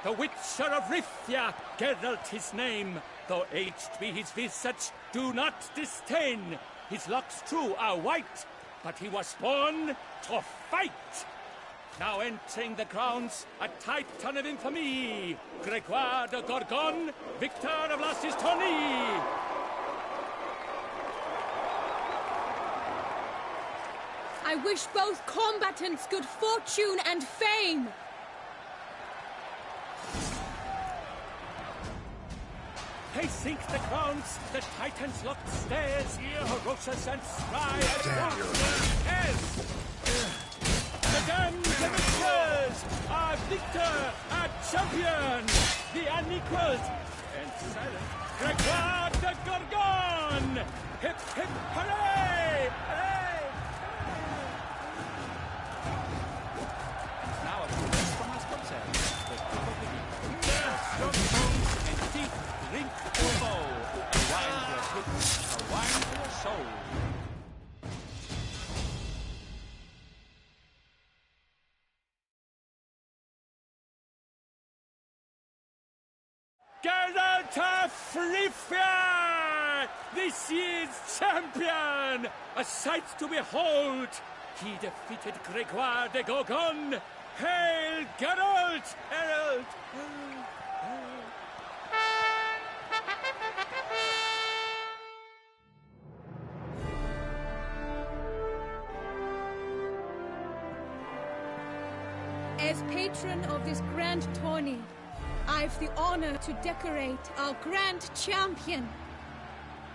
The Witcher of Rivia, Geralt his name. Though aged be his visage, do not disdain. His locks true are white, but he was born to fight. Now entering the grounds, a titan of infamy, Gregoire de Gorgon, victor of last his tourney. I wish both combatants good fortune and fame. They sink the grounds, the titans locked stairs, ferocious and spry as Madame the victors, our victor, our champion, the unequaled and silent Gregoire de Gorgon! Hip, hip, hooray! Hooray! And now a few words from our sponsor, the Group of the strong bones and teeth drink or bow, a wine for your hip, a wine for your soul. Geralt of Rivia, this year's champion! A sight to behold! He defeated Gregoire de Gorgon! Hail, Geralt! Herald! As patron of this grand tourney, I've the honor to decorate our grand champion.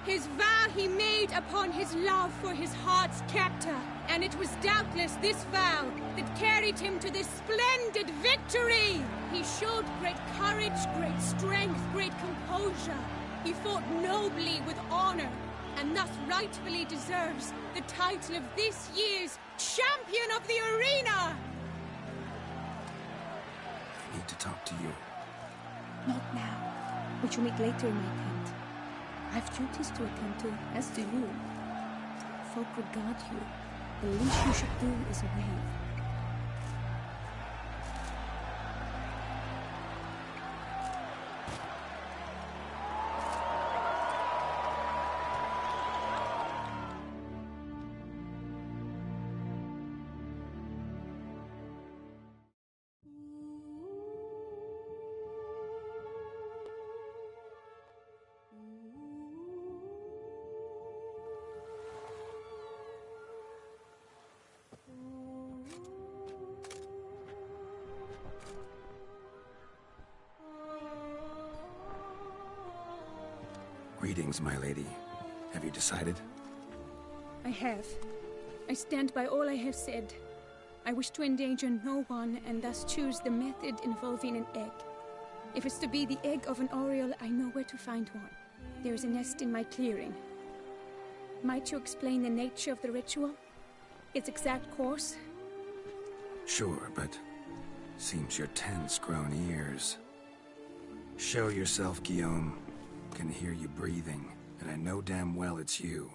His vow he made upon his love for his heart's captor, and it was doubtless this vow that carried him to this splendid victory. He showed great courage, great strength, great composure. He fought nobly with honor, and thus rightfully deserves the title of this year's Champion of the Arena! I need to talk to you. Not now. We shall meet later in my tent. I have duties to attend to, as do you. Folk regard you. The least you should do is wave. Greetings, my lady. Have you decided? I have. I stand by all I have said. I wish to endanger no one, and thus choose the method involving an egg. If it's to be the egg of an oriole, I know where to find one. There is a nest in my clearing. Might you explain the nature of the ritual? Its exact course? Sure, but Seems your tense grown ears. Show yourself, Guillaume. Can hear you breathing, and I know damn well it's you.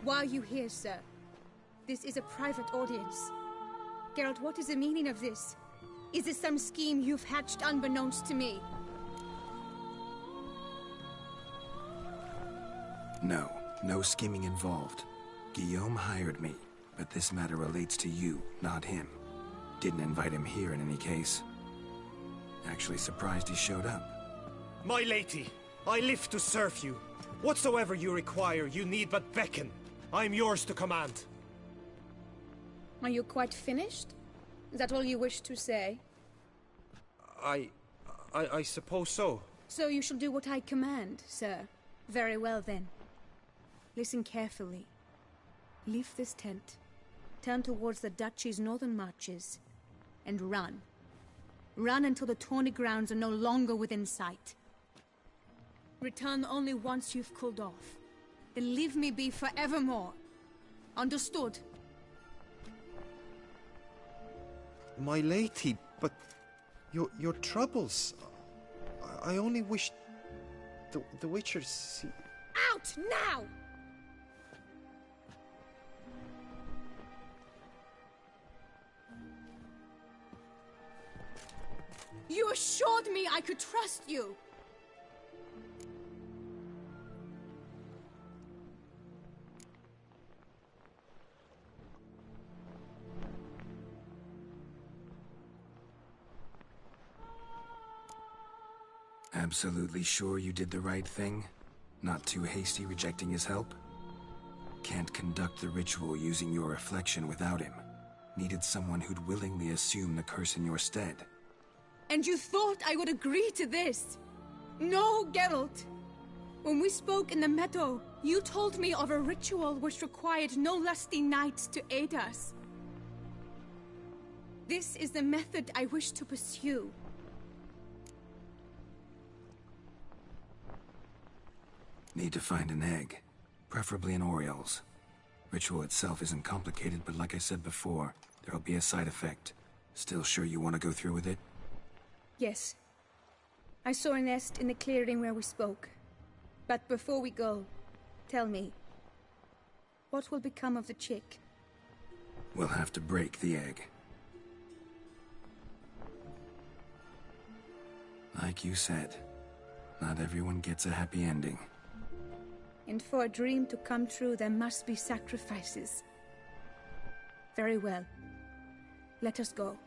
Why are you here, sir? This is a private audience. Geralt, what is the meaning of this? Is this some scheme you've hatched unbeknownst to me? No, no scheming involved. Guillaume hired me, but this matter relates to you, not him. Didn't invite him here in any case. Actually surprised he showed up. My lady, I live to serve you. Whatsoever you require, you need but beckon. I am yours to command. Are you quite finished? Is that all you wish to say? I suppose so. So you shall do what I command, sir. Very well then. Listen carefully. Leave this tent. Turn towards the duchy's northern marches. And run. Run until the tawny grounds are no longer within sight. Return only once you've cooled off. Then leave me be forevermore. Understood? My lady, but your troubles. I only wish the Witchers see. Out now! You assured me I could trust you! Absolutely sure you did the right thing? Not too hasty rejecting his help? Can't conduct the ritual using your reflection without him. Needed someone who'd willingly assume the curse in your stead. And you thought I would agree to this? No, Geralt! When we spoke in the meadow, you told me of a ritual which required no lusty knights to aid us. This is the method I wish to pursue. Need to find an egg, preferably an Oriole's. Ritual itself isn't complicated, but like I said before, there'll be a side effect. Still sure you want to go through with it? Yes. I saw a nest in the clearing where we spoke. But before we go, tell me, what will become of the chick? We'll have to break the egg. Like you said, not everyone gets a happy ending. And for a dream to come true, there must be sacrifices. Very well. Let us go.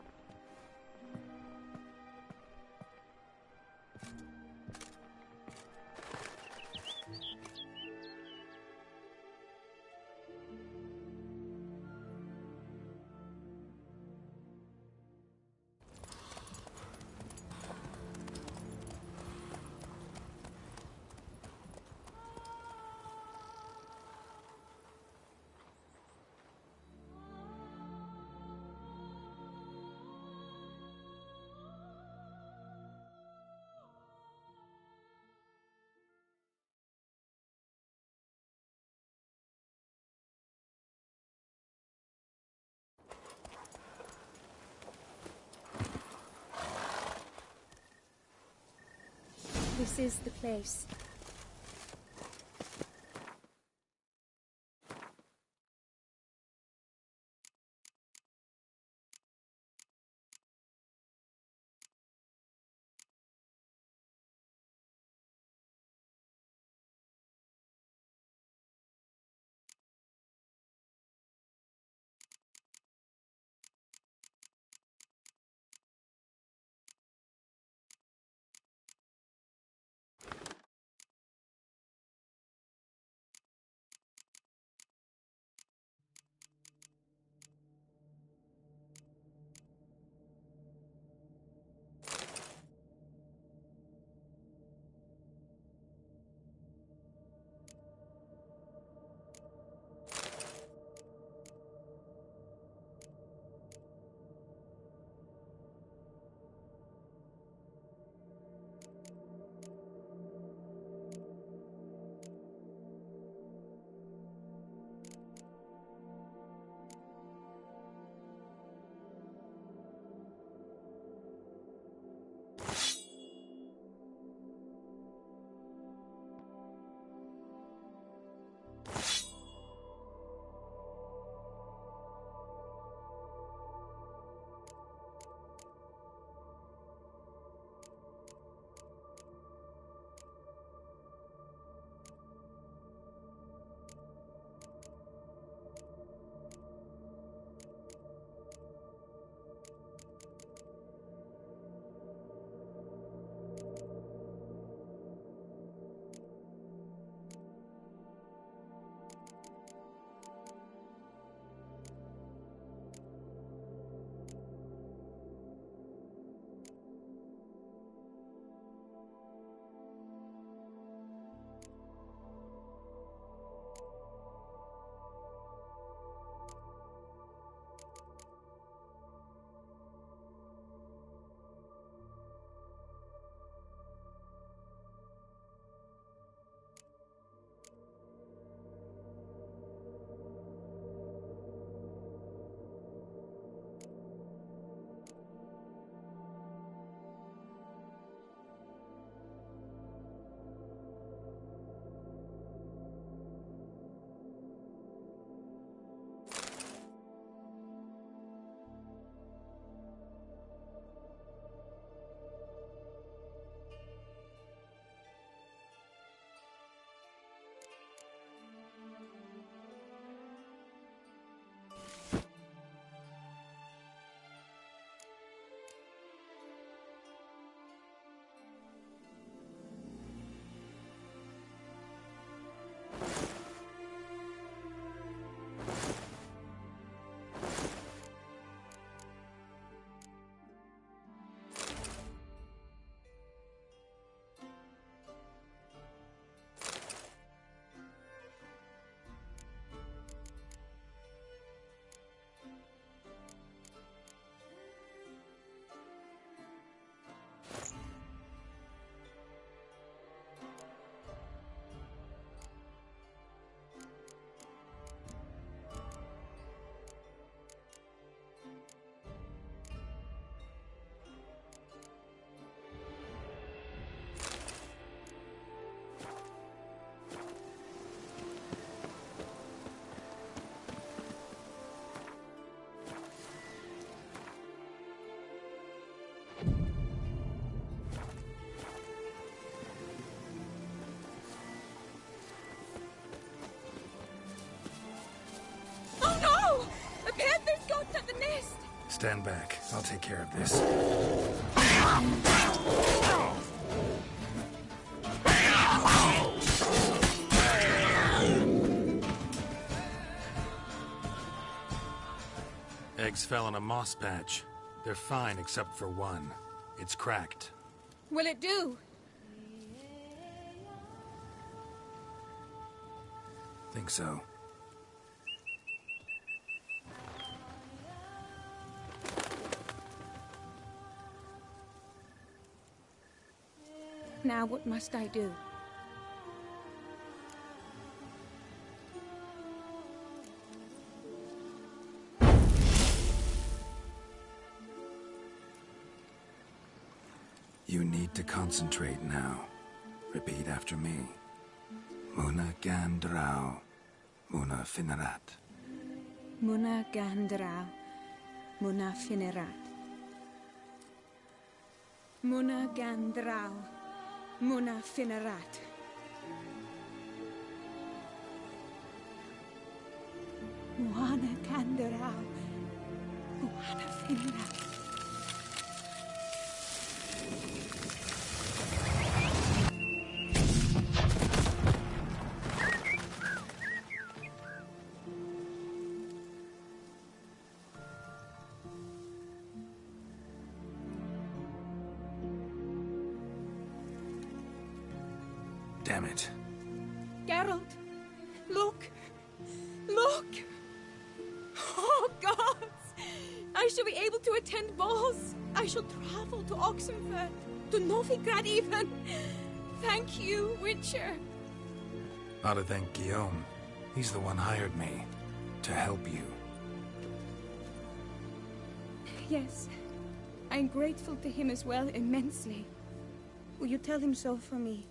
This is the place. Stand back. I'll take care of this. Eggs fell on a moss patch. They're fine except for one. It's cracked. Will it do? Think so. Now what must I do? You need to concentrate now. Repeat after me. Muna gandrau, muna finerat. Muna gandrau, muna finerat. Muna gandrau, muna finerat. Muana gandrau, muana finerat. Damn it. Geralt, look! Look! Oh, gods! I shall be able to attend balls. I shall travel to Oxenfurt, to Novigrad even. Thank you, Witcher. Ought to thank Guillaume. He's the one hired me. To help you. Yes. I'm grateful to him as well, immensely. Will you tell him so for me?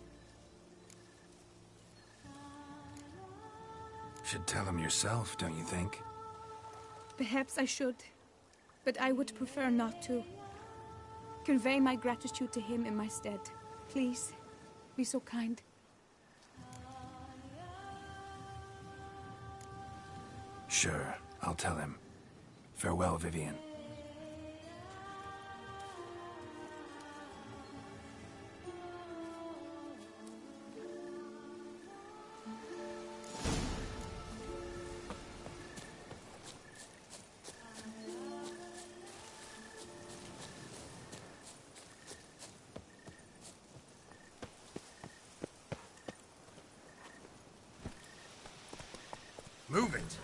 Should tell him yourself, don't you think? Perhaps I should, but I would prefer not to. Convey my gratitude to him in my stead. Please, be so kind. Sure, I'll tell him. Farewell, Vivian. Move it!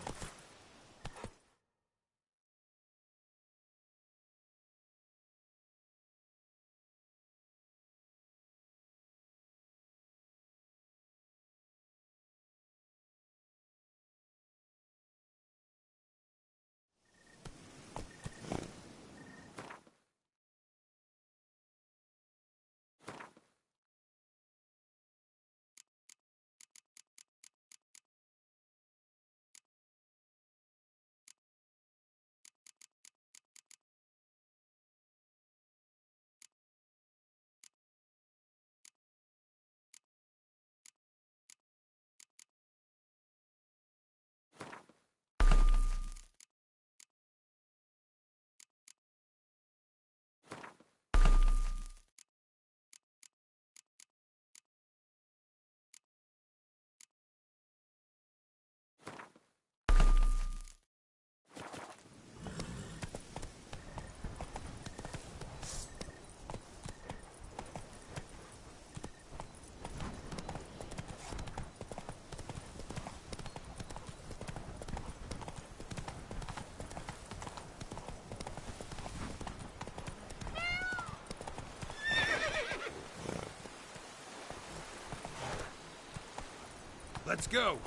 Let's go!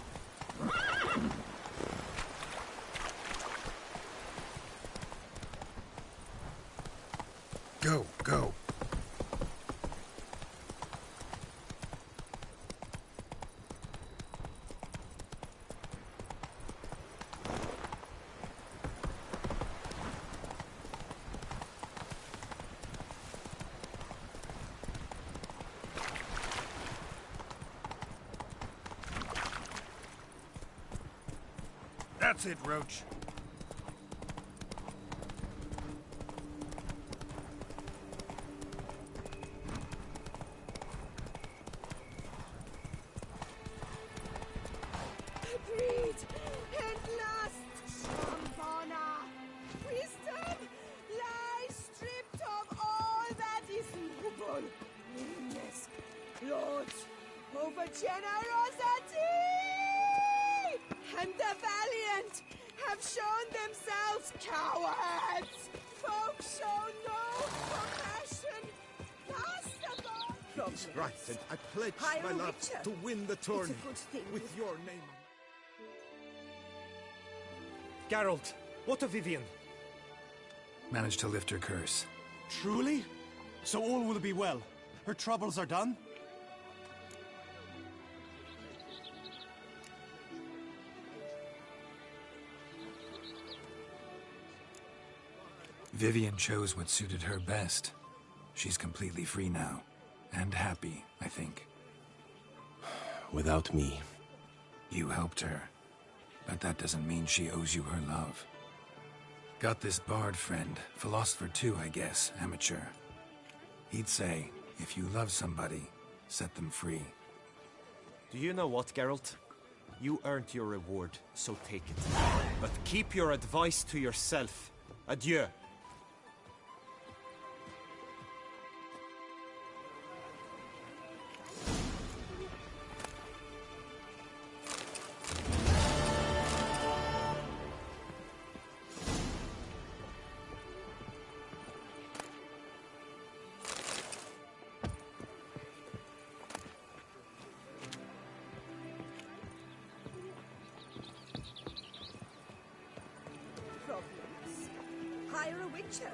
Go, go. That's it, Roach. over generosity! And the valiant have shown themselves cowards! Folk show no compassion! He's right, and I pledge my love to win the tourney with your name. Geralt, what of Vivian? Managed to lift her curse. Truly? So all will be well. Her troubles are done? Vivian chose what suited her best. She's completely free now. And happy, I think. Without me. You helped her. But that doesn't mean she owes you her love. Got this bard friend, philosopher too, I guess, amateur. He'd say, if you love somebody, set them free. Do you know what, Geralt? You earned your reward, so take it. But keep your advice to yourself. Adieu. Hire a witcher.